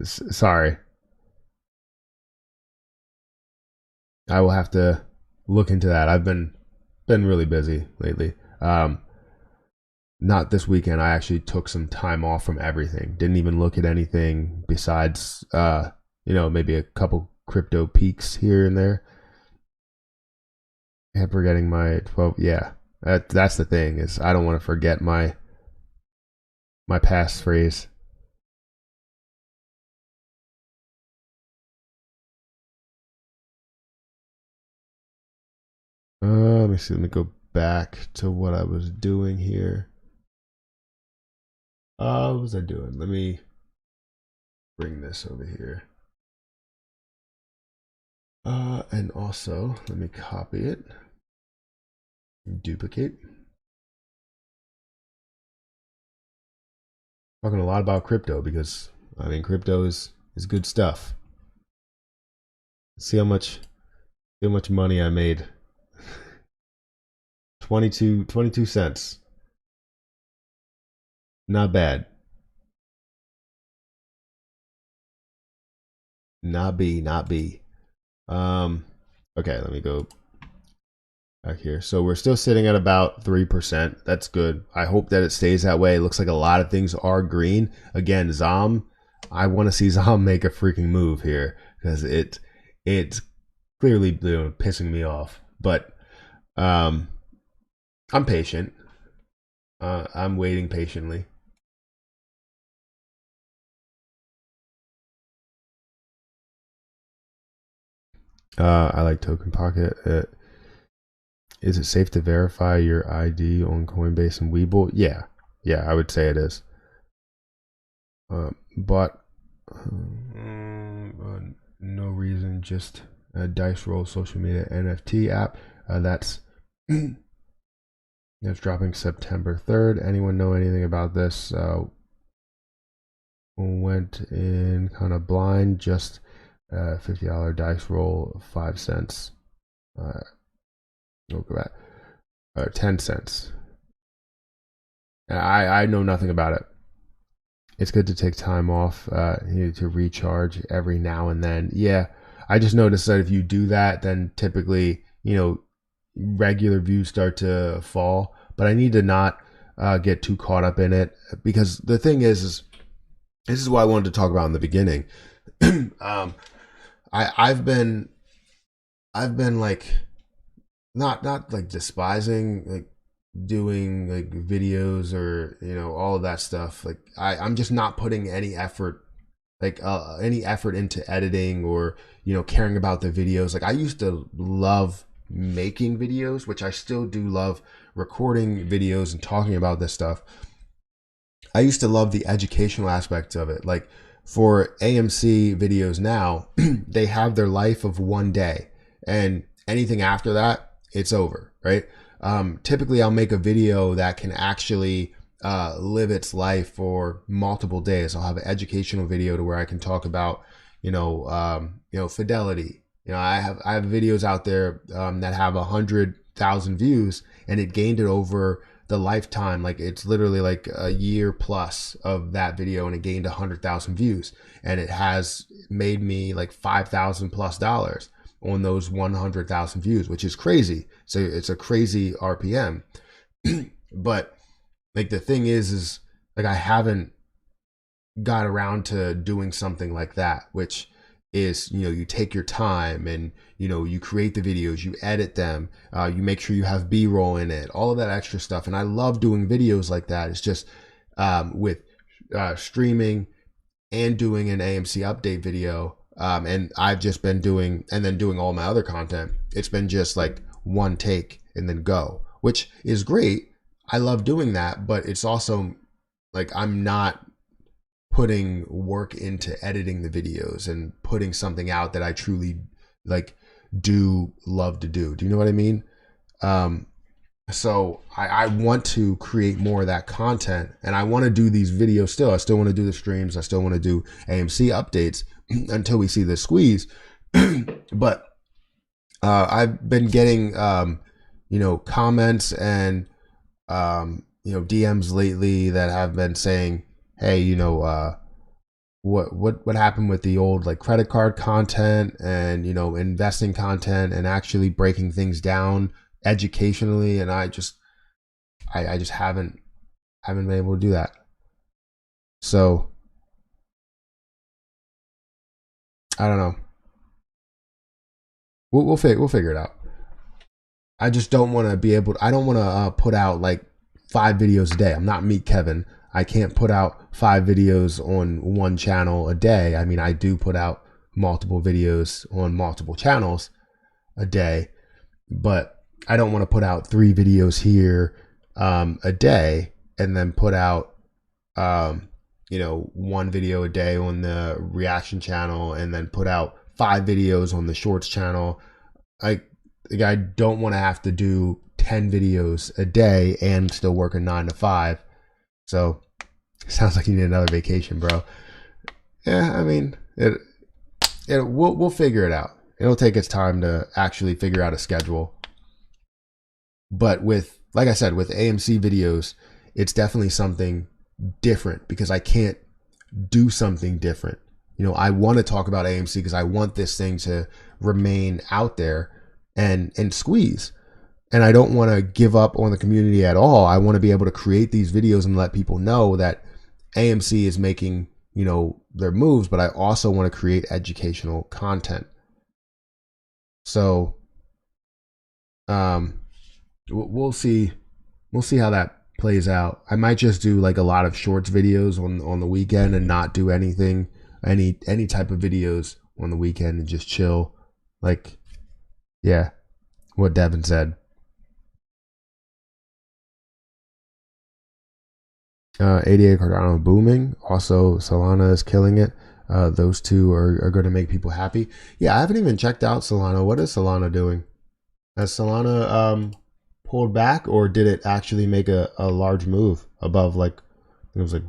Sorry. I will have to look into that. I've been really busy lately. Not this weekend. I actually took some time off from everything. Didn't even look at anything besides, maybe a couple crypto peaks here and there. I kept forgetting my 12. Yeah, that's the thing, is I don't want to forget my passphrase. Let me see. Let me go back to what I was doing here. What was I doing? Let me bring this over here. And also, let me copy it. Duplicate. Talking a lot about crypto because, crypto is good stuff. See how much money I made. 22 cents. Not bad. Not B. Okay, let me go back here. So we're still sitting at about 3%. That's good. I hope that it stays that way. It looks like a lot of things are green. Again, Zom, I want to see Zom make a freaking move here because it's clearly pissing me off. But I'm patient. I'm waiting patiently. I like Token Pocket. Is it safe to verify your ID on Coinbase and Webull? Yeah, I would say it is. But no reason, just a Dice Roll social media NFT app. That's dropping September 3rd. Anyone know anything about this? went in kind of blind, just $50 dice roll, 5 cents. We'll go back. 10 cents. And I know nothing about it. It's good to take time off to recharge every now and then. Yeah, I just noticed that if you do that, then typically, regular views start to fall. But I need to not get too caught up in it, because the thing is this is what I wanted to talk about in the beginning. I've been like not like despising like doing like videos or all of that stuff. Like I'm just not putting any effort into editing or caring about the videos. Like I used to love making videos, which I still do love, recording videos and talking about this stuff. I used to love the educational aspects of it. Like for AMC videos now, they have their life of one day, and anything after that, it's over, right? Typically, I'll make a video that can actually live its life for multiple days. I'll have an educational video to where I can talk about, fidelity. I have videos out there that have 100,000 views, and it gained it over the lifetime. Like it's literally like a year plus of that video, and it gained 100,000 views, and it has made me like $5,000+ on those 100,000 views, which is crazy. So it's a crazy RPM. But like the thing is like I haven't got around to doing something like that, which is, you take your time and, you create the videos, you edit them, you make sure you have B-roll in it, all of that extra stuff. And I love doing videos like that. It's just with streaming and doing an AMC update video. And I've just been doing all my other content. It's been just like one take and then go, which is great. I love doing that, but it's also like I'm not putting work into editing the videos and putting something out that I truly like do love to do. Do you know what I mean? So I want to create more of that content, and I want to do these videos still. I still want to do the streams. I still want to do AMC updates until we see the squeeze. But I've been getting, comments and, DMs lately that have been saying, hey, what happened with the old like credit card content and, investing content and actually breaking things down educationally. And I just haven't been able to do that. So I don't know. We'll figure it out. I just don't want to be able to, I don't want to put out like 5 videos a day. I'm not Meet Kevin. I can't put out 5 videos on one channel a day. I mean, I do put out multiple videos on multiple channels a day, but I don't want to put out 3 videos here a day and then put out, 1 video a day on the reaction channel and then put out 5 videos on the shorts channel. I don't want to have to do 10 videos a day and still work a 9 to 5. So sounds like you need another vacation, bro. Yeah, I mean, we'll figure it out. It'll take its time to actually figure out a schedule. But with, like I said, with AMC videos, it's definitely something different because I can't do something different. I want to talk about AMC because I want this thing to remain out there and squeeze. And I don't want to give up on the community at all. I want to be able to create these videos and let people know that AMC is making, their moves, but I also want to create educational content. So, we'll see how that plays out. I might just do like a lot of shorts videos on the weekend and not do anything, any type of videos on the weekend and just chill. Like, yeah, what Devin said. 88 Cardano booming. Also, Solana is killing it. Those two are going to make people happy. Yeah, I haven't even checked out Solana. What is Solana doing? Has Solana pulled back, or did it actually make a large move above, like, it was like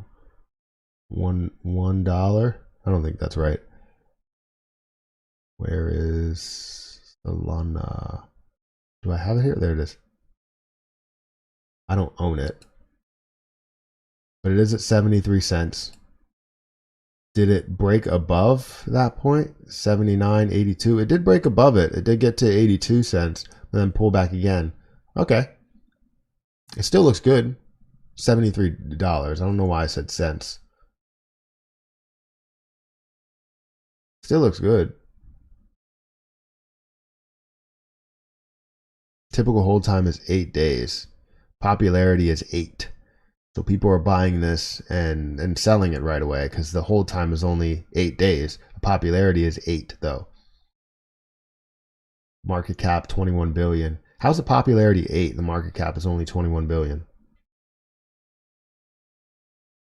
$1. I don't think that's right. Where is Solana? Do I have it here? There it is. I don't own it, but it is at 73 cents. Did it break above that point? 79.82. It did break above it. It did get to 82 cents, and then pull back again. Okay. It still looks good. $73. I don't know why I said cents. Still looks good. Typical hold time is 8 days. Popularity is 8. So people are buying this and selling it right away because the hold time is only 8 days. The popularity is 8 though. Market cap 21 billion. How's the popularity 8? The market cap is only 21 billion.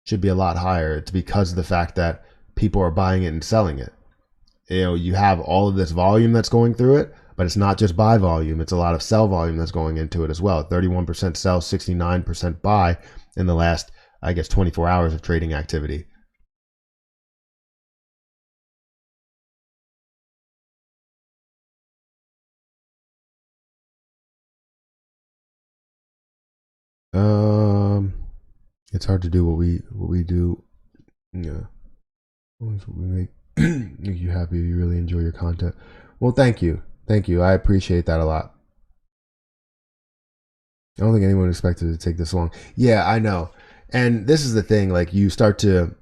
Should be a lot higher. It's because of the fact that people are buying it and selling it. You have all of this volume that's going through it, but it's not just buy volume. It's a lot of sell volume that's going into it as well. 31% sell, 69% buy in the last, I guess, 24 hours of trading activity. It's hard to do what we do. Yeah, what we make you happy. You really enjoy your content. Well, thank you. I appreciate that a lot. I don't think anyone expected it to take this long. Yeah, I know. And this is the thing, like you start to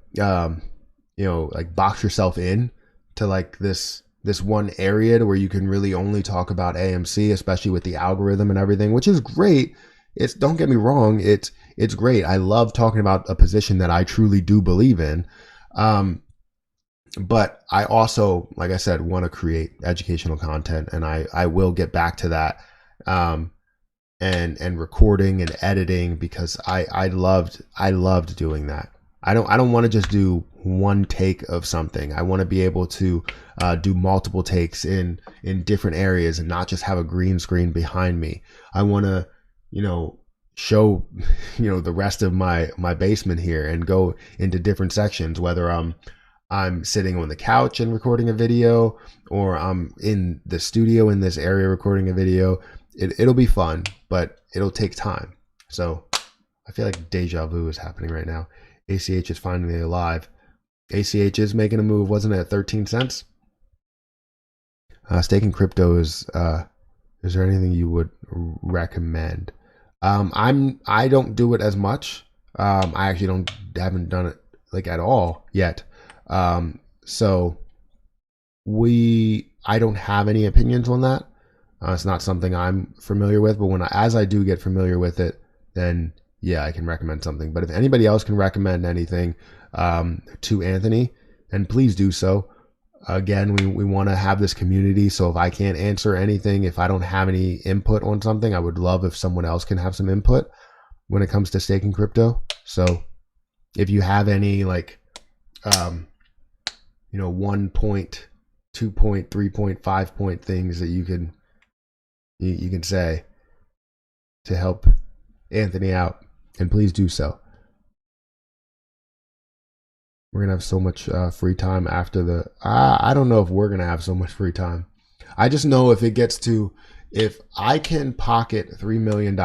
like box yourself in to like this one area to where you can really only talk about AMC, especially with the algorithm and everything, which is great. It's, don't get me wrong, it's great. I love talking about a position that I truly do believe in. But I also, like I said, want to create educational content, and I will get back to that. And recording and editing, because I loved doing that. I don't want to just do one take of something. I want to be able to do multiple takes in different areas and not just have a green screen behind me. I want to, show, the rest of my basement here and go into different sections, whether I'm sitting on the couch and recording a video, or I'm in the studio in this area recording a video. It'll be fun, but it'll take time. So I feel like deja vu is happening right now. ACH is finally alive. ACH is making a move. Wasn't it at 13 cents? Staking crypto is there anything you would recommend? I don't do it as much. I actually haven't done it like at all yet. So I don't have any opinions on that. It's not something I'm familiar with, but as I do get familiar with it, then yeah, I can recommend something. But if anybody else can recommend anything to Anthony, then please do so. Again, we want to have this community. So if I can't answer anything, if I don't have any input on something, I would love if someone else can have some input when it comes to staking crypto. So if you have any 1 point, 2 point, 3 point, 5 point things that you can say to help Anthony out, and please do so. We're gonna have so much free time after I don't know if we're gonna have so much free time. I just know if I can pocket $3 million,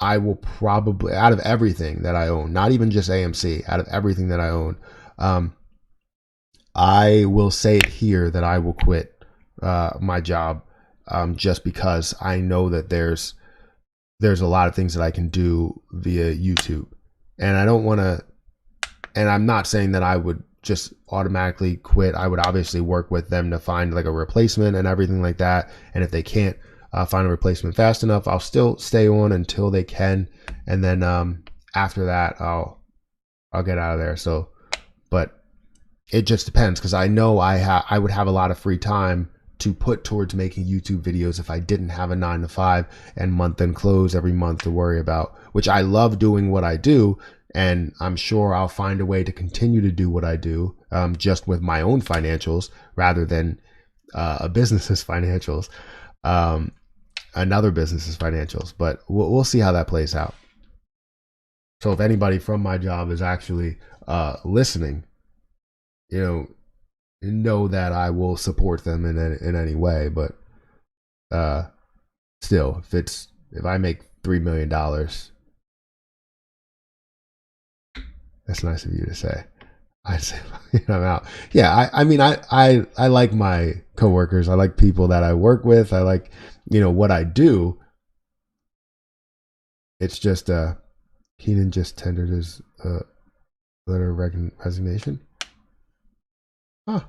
I will probably, out of everything that I own, not even just AMC, out of everything that I own, I will say it here that I will quit my job, just because I know that there's a lot of things that I can do via YouTube, and I don't want to, and I'm not saying that I would just automatically quit. I would obviously work with them to find like a replacement and everything like that. And if they can't find a replacement fast enough, I'll still stay on until they can. And then after that, I'll get out of there. So, but it just depends, because I know I would have a lot of free time to put towards making YouTube videos if I didn't have a 9-to-5 and month-end close every month to worry about, which I love doing what I do. And I'm sure I'll find a way to continue to do what I do, just with my own financials rather than a business's financials, another business's financials. But we'll see how that plays out. So if anybody from my job is actually listening, you know that I will support them in any way. But still, if I make $3 million, that's nice of you to say. I'd say I'm out. Yeah, I mean I like my coworkers. I like people that I work with. I like what I do. It's just Keenan just tendered his letter of resignation. Huh.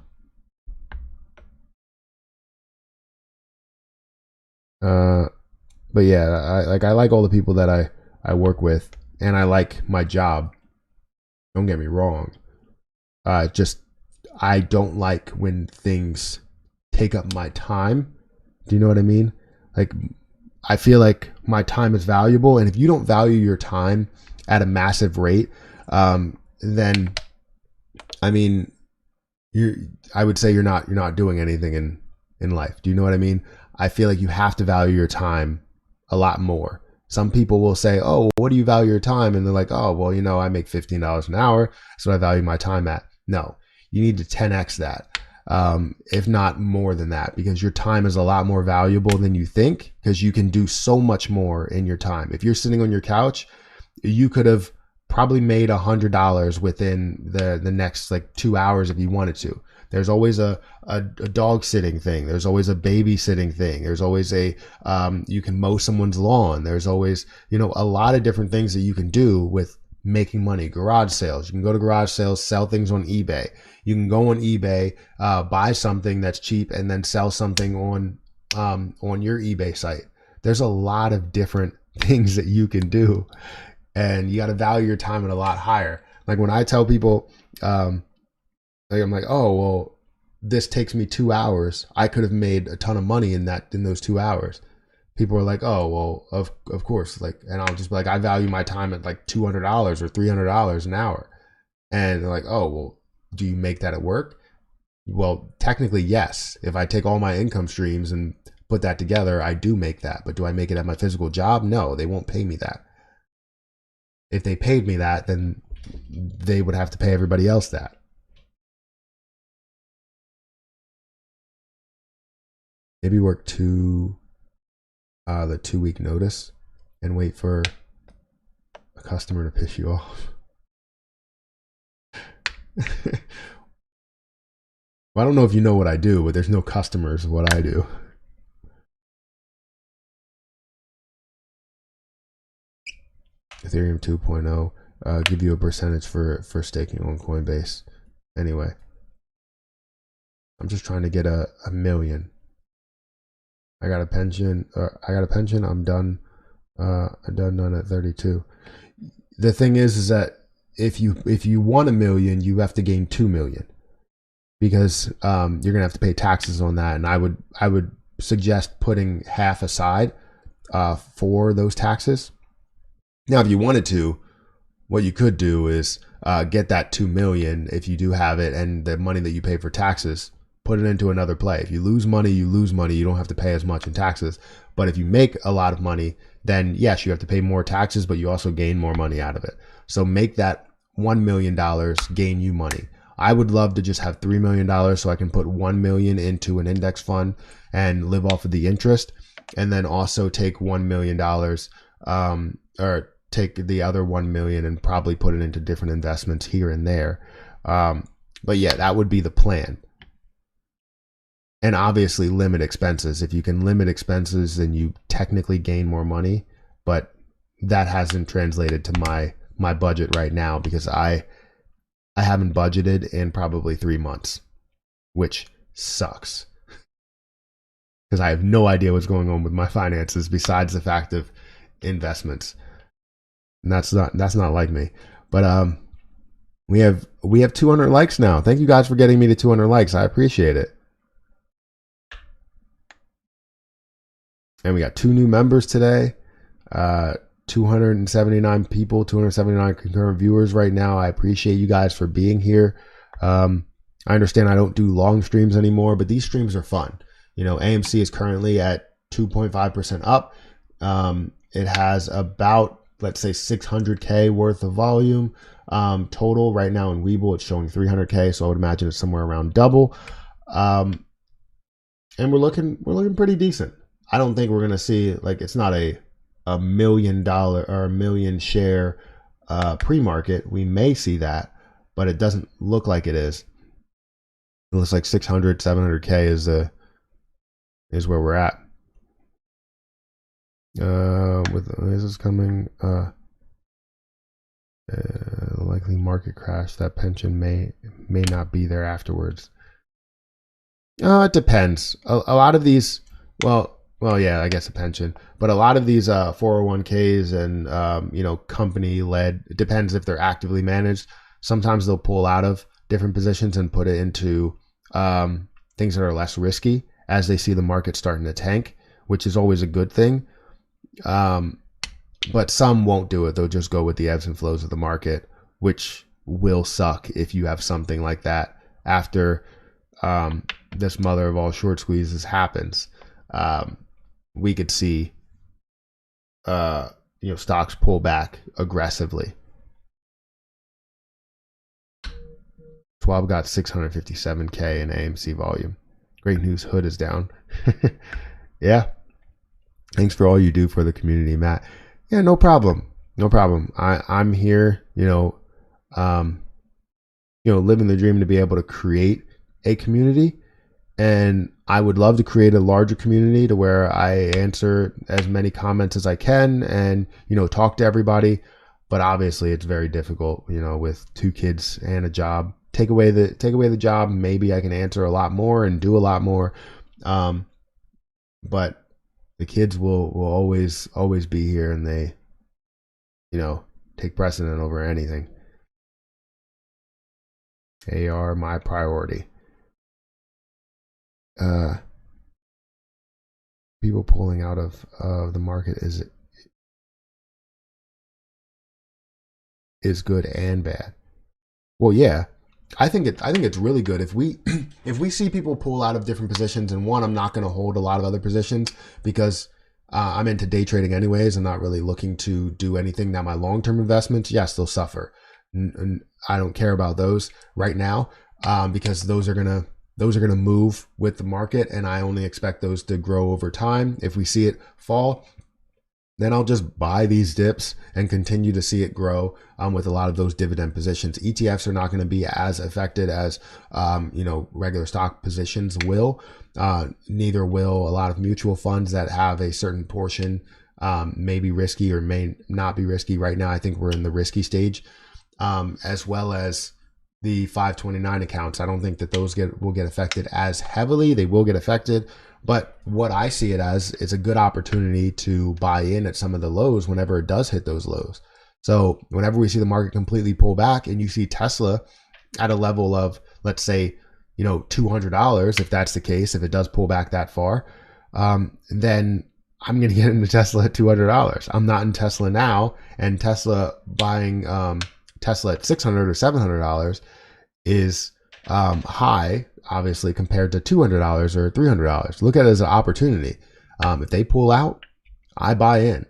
But yeah, I like all the people that I work with, and I like my job. Don't get me wrong. Just I don't like when things take up my time. Do you know what I mean? Like, I feel like my time is valuable, and if you don't value your time at a massive rate, then I mean, I would say you're not doing anything in life. Do you know what I mean? I feel like you have to value your time a lot more. Some people will say, "Oh, what do you value your time?" And they're like, "Oh, well, I make $15 an hour. That's what I value my time at." No, you need to 10x that, if not more than that, because your time is a lot more valuable than you think, because you can do so much more in your time. If you're sitting on your couch, you could have probably made $100 within the next like 2 hours if you wanted to. There's always a dog sitting thing. There's always a babysitting thing. There's always you can mow someone's lawn. There's always, a lot of different things that you can do with making money. Garage sales. You can go to garage sales, sell things on eBay. You can go on eBay, buy something that's cheap, and then sell something on your eBay site. There's a lot of different things that you can do, and you got to value your time at a lot higher. Like when I tell people, I'm like, oh, well, this takes me 2 hours. I could have made a ton of money in those 2 hours. People are like, oh, well, of course. Like, and I'll just be like, I value my time at like $200 or $300 an hour. And they're like, oh, well, do you make that at work? Well, technically, yes. If I take all my income streams and put that together, I do make that. But do I make it at my physical job? No, they won't pay me that. If they paid me that, then they would have to pay everybody else that. Maybe work the 2-week notice and wait for a customer to piss you off. Well, I don't know if you know what I do, but there's no customers of what I do. Ethereum 2.0 give you a percentage for staking on Coinbase. Anyway, I'm just trying to get a million. I got a pension. I'm done. Done at 32. The thing is that if you want 1 million, you have to gain 2 million, because you're gonna have to pay taxes on that. And I would suggest putting half aside for those taxes. Now, if you wanted to, what you could do is get that 2 million if you do have it, and the money that you pay for taxes, put it into another play. If you lose money, you lose money. You don't have to pay as much in taxes. But if you make a lot of money, then yes, you have to pay more taxes, but you also gain more money out of it. So make that $1 million gain you money. I would love to just have $3 million so I can put 1 million into an index fund and live off of the interest, and then also take $1 million or take the other 1 million and probably put it into different investments here and there. But yeah, that would be the plan. And obviously limit expenses. If you can limit expenses, then you technically gain more money. But that hasn't translated to my budget right now, because I haven't budgeted in probably 3 months, which sucks, because I have no idea what's going on with my finances besides the fact of investments. And that's not like me. But we have 200 likes now. Thank you guys for getting me to 200 likes. I appreciate it. And we got 2 new members today. 279 people, 279 concurrent viewers right now. I appreciate you guys for being here. I understand I don't do long streams anymore, but these streams are fun. AMC is currently at 2.5% up. It has about let's say 600K worth of volume total. Right now in Webull, it's showing 300K. So I would imagine it's somewhere around double. And we're looking pretty decent. I don't think we're going to see, like, it's not a $1 million or a million share pre-market. We may see that, but it doesn't look like it is. It looks like 600, 700K is where we're at. With is this coming? Likely market crash. That pension may not be there afterwards. It depends. A lot of these, well, yeah, I guess a pension, but a lot of these 401ks and company led. It depends if they're actively managed. Sometimes they'll pull out of different positions and put it into things that are less risky as they see the market starting to tank, which is always a good thing. But some won't do it. They'll just go with the ebbs and flows of the market, which will suck if you have something like that after this mother of all short squeezes happens. We could see stocks pull back aggressively. Schwab got 657K in AMC volume. Great news, Hood is down. Yeah. Thanks for all you do for the community, Matt. Yeah, no problem. No problem. I'm here, living the dream to be able to create a community. And I would love to create a larger community to where I answer as many comments as I can and, talk to everybody. But obviously it's very difficult, with 2 kids and a job. Take away the job, maybe I can answer a lot more and do a lot more. But the kids will always be here, and they, take precedent over anything. They are my priority. People pulling out of the market is good and bad. Well, yeah, I think it's really good if we if we see people pull out of different positions. And one, I'm not going to hold a lot of other positions because I'm into day trading anyways. I'm not really looking to do anything. Now, my long-term investments, yes, they'll suffer. And I don't care about those right now because those are gonna move with the market, and I only expect those to grow over time. If we see it fall, then I'll just buy these dips and continue to see it grow with a lot of those dividend positions. ETFs are not going to be as affected as, regular stock positions will. Neither will a lot of mutual funds that have a certain portion, may be risky or may not be risky. Right now, I think we're in the risky stage, as well as the 529 accounts. I don't think that those will get affected as heavily. They will get affected. But what I see it as is a good opportunity to buy in at some of the lows whenever it does hit those lows. So whenever we see the market completely pull back and you see Tesla at a level of, let's say, $200, if that's the case, if it does pull back that far, then I'm going to get into Tesla at $200. I'm not in Tesla now, and Tesla buying Tesla at $600 or $700 is high, obviously, compared to $200 or $300. Look at it as an opportunity. If they pull out, I buy in.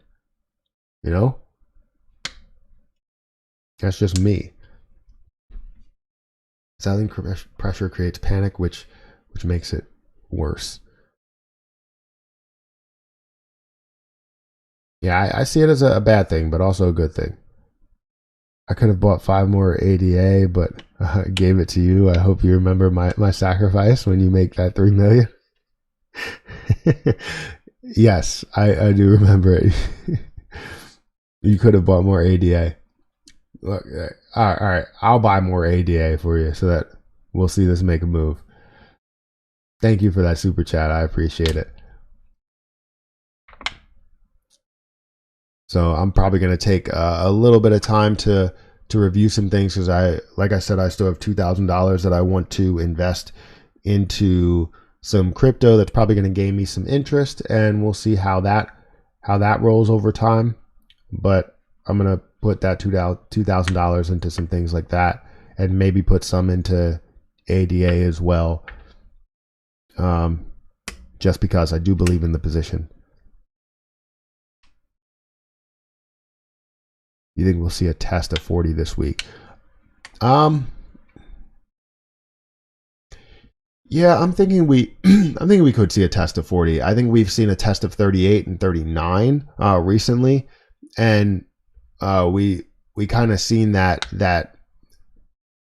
That's just me. Selling pressure creates panic, which makes it worse. Yeah, I see it as a bad thing, but also a good thing. I could have bought 5 more ADA, but gave it to you. I hope you remember my sacrifice when you make that 3 million. Yes, I do remember it. You could have bought more ADA. Look, all right, I'll buy more ADA for you so that we'll see this make a move. Thank you for that super chat. I appreciate it. So I'm probably going to take a little bit of time to review some things because like I said, I still have $2,000 that I want to invest into some crypto that's probably going to gain me some interest, and we'll see how that rolls over time. But I'm going to put that $2,000 into some things like that, and maybe put some into ADA as well, just because I do believe in the position. You think we'll see a test of 40 this week? Yeah, I'm thinking we I'm thinking we could see a test of 40. I think we've seen a test of 38 and 39 recently, and we kind of seen that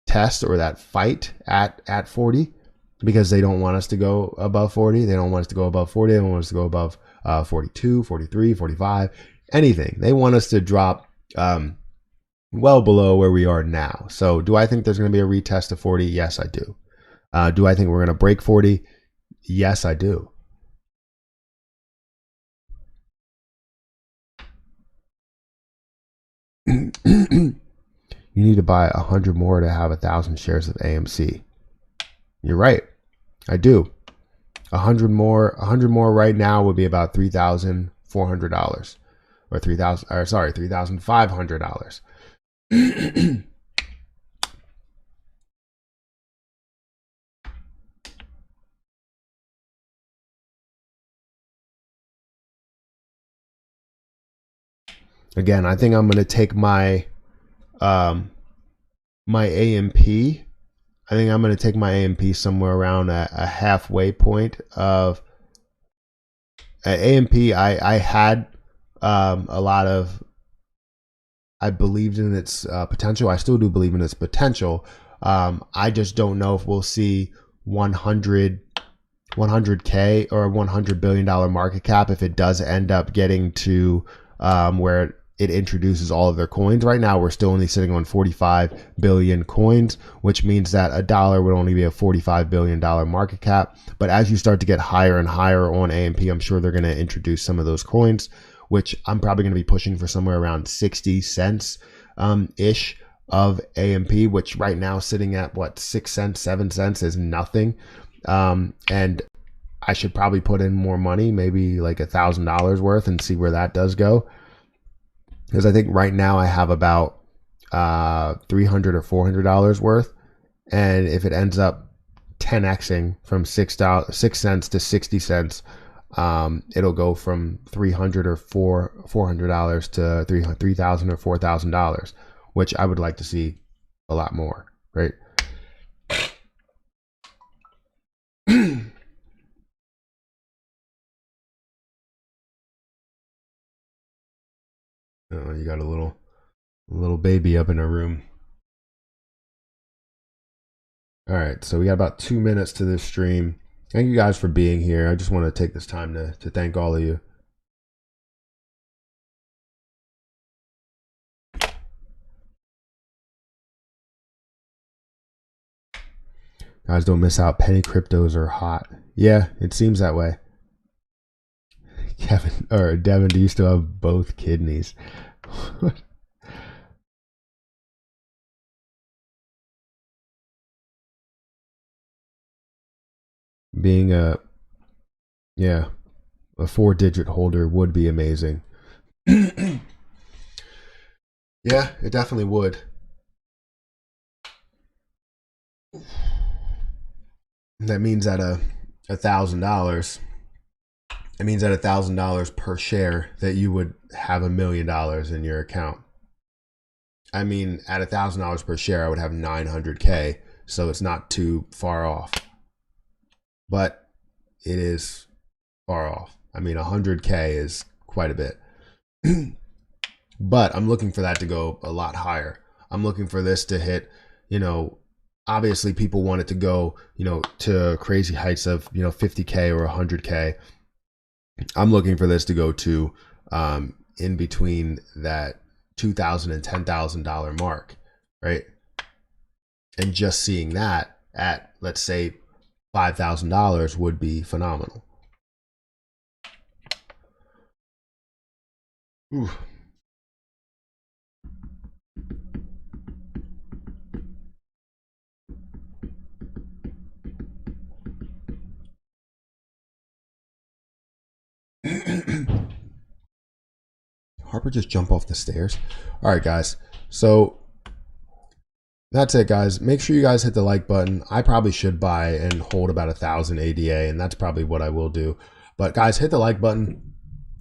test or that fight at 40 because they don't want us to go above 40. They don't want us to go above 40. They don't want us to go above 42, 43, 45, anything. They want us to drop well below where we are now. So do I think there's going to be a retest of 40? Yes, I do. Do I think we're going to break 40? Yes, I do. You need to buy 100 more to have 1,000 shares of AMC. You're right. I do. 100 more right now would be about $3,400 or $3,500. Again, I think I'm going to take my my AMP. I think I'm going to take my AMP somewhere around a halfway point of AMP. I had a lot of, I believed in its potential. I still do believe in its potential. I just don't know if we'll see 100K or $100 billion market cap if it does end up getting to where it introduces all of their coins. Right now, we're still only sitting on 45 billion coins, which means that a dollar would only be a $45 billion market cap. But as you start to get higher and higher on AMP, I'm sure they're going to introduce some of those coins, which I'm probably going to be pushing for somewhere around 60 cents ish of AMP, which right now sitting at what, 6 cents, 7 cents is nothing. And I should probably put in more money, maybe like $1,000 worth, and see where that does go. Because I think right now I have about $300 or $400 worth. And if it ends up 10xing from 6 cents to 60 cents, it'll go from $300 or $400 to $3,000 or $4,000, which I would like to see a lot more, right? Oh, you got a little baby up in a room. All right, so we got about 2 minutes to this stream. Thank you guys for being here. I just want to take this time to thank all of you. Guys, don't miss out. Penny cryptos are hot. Yeah, it seems that way. Kevin or Devin, do you still have both kidneys? Being a 4-digit holder would be amazing. Yeah, it definitely would. That means at $1,000. It means at $1,000 per share that you would have $1 million in your account. I mean, at $1,000 per share, I would have 900K, so it's not too far off. But it is far off. I mean, 100K is quite a bit. But I'm looking for that to go a lot higher. I'm looking for this to hit, obviously people want it to go, to crazy heights of, 50K or 100K. I'm looking for this to go to in between that $2,000 and $10,000 mark, right? And just seeing that at, let's say, $5,000 would be phenomenal. Ooh. Harper just jump off the stairs. All right, guys. So that's it, guys. Make sure you guys hit the like button. I probably should buy and hold about 1,000 ADA, and that's probably what I will do. But guys, hit the like button.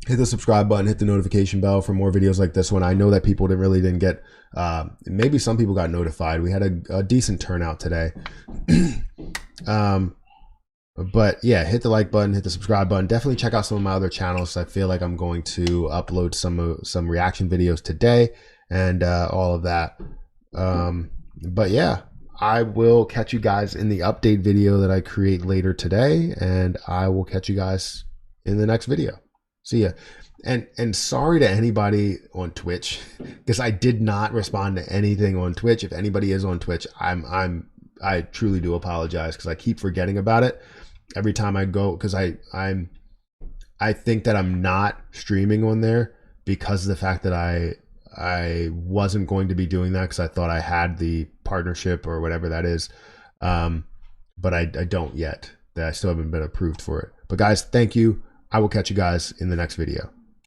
hit the subscribe button, hit the notification bell for more videos like this one. I know that people didn't get, maybe some people got notified. We had a decent turnout today. But yeah, hit the like button, hit the subscribe button. Definitely check out some of my other channels. I feel like I'm going to upload some reaction videos today and all of that. But yeah, I will catch you guys in the update video that I create later today, and I will catch you guys in the next video. See ya. And sorry to anybody on Twitch, because I did not respond to anything on Twitch. If anybody is on Twitch, I truly do apologize, because I keep forgetting about it every time I go, because I think that I'm not streaming on there because of the fact that I wasn't going to be doing that, because I thought I had the partnership or whatever that is, but I don't yet. That I still haven't been approved for it. But guys, thank you. I will catch you guys in the next video.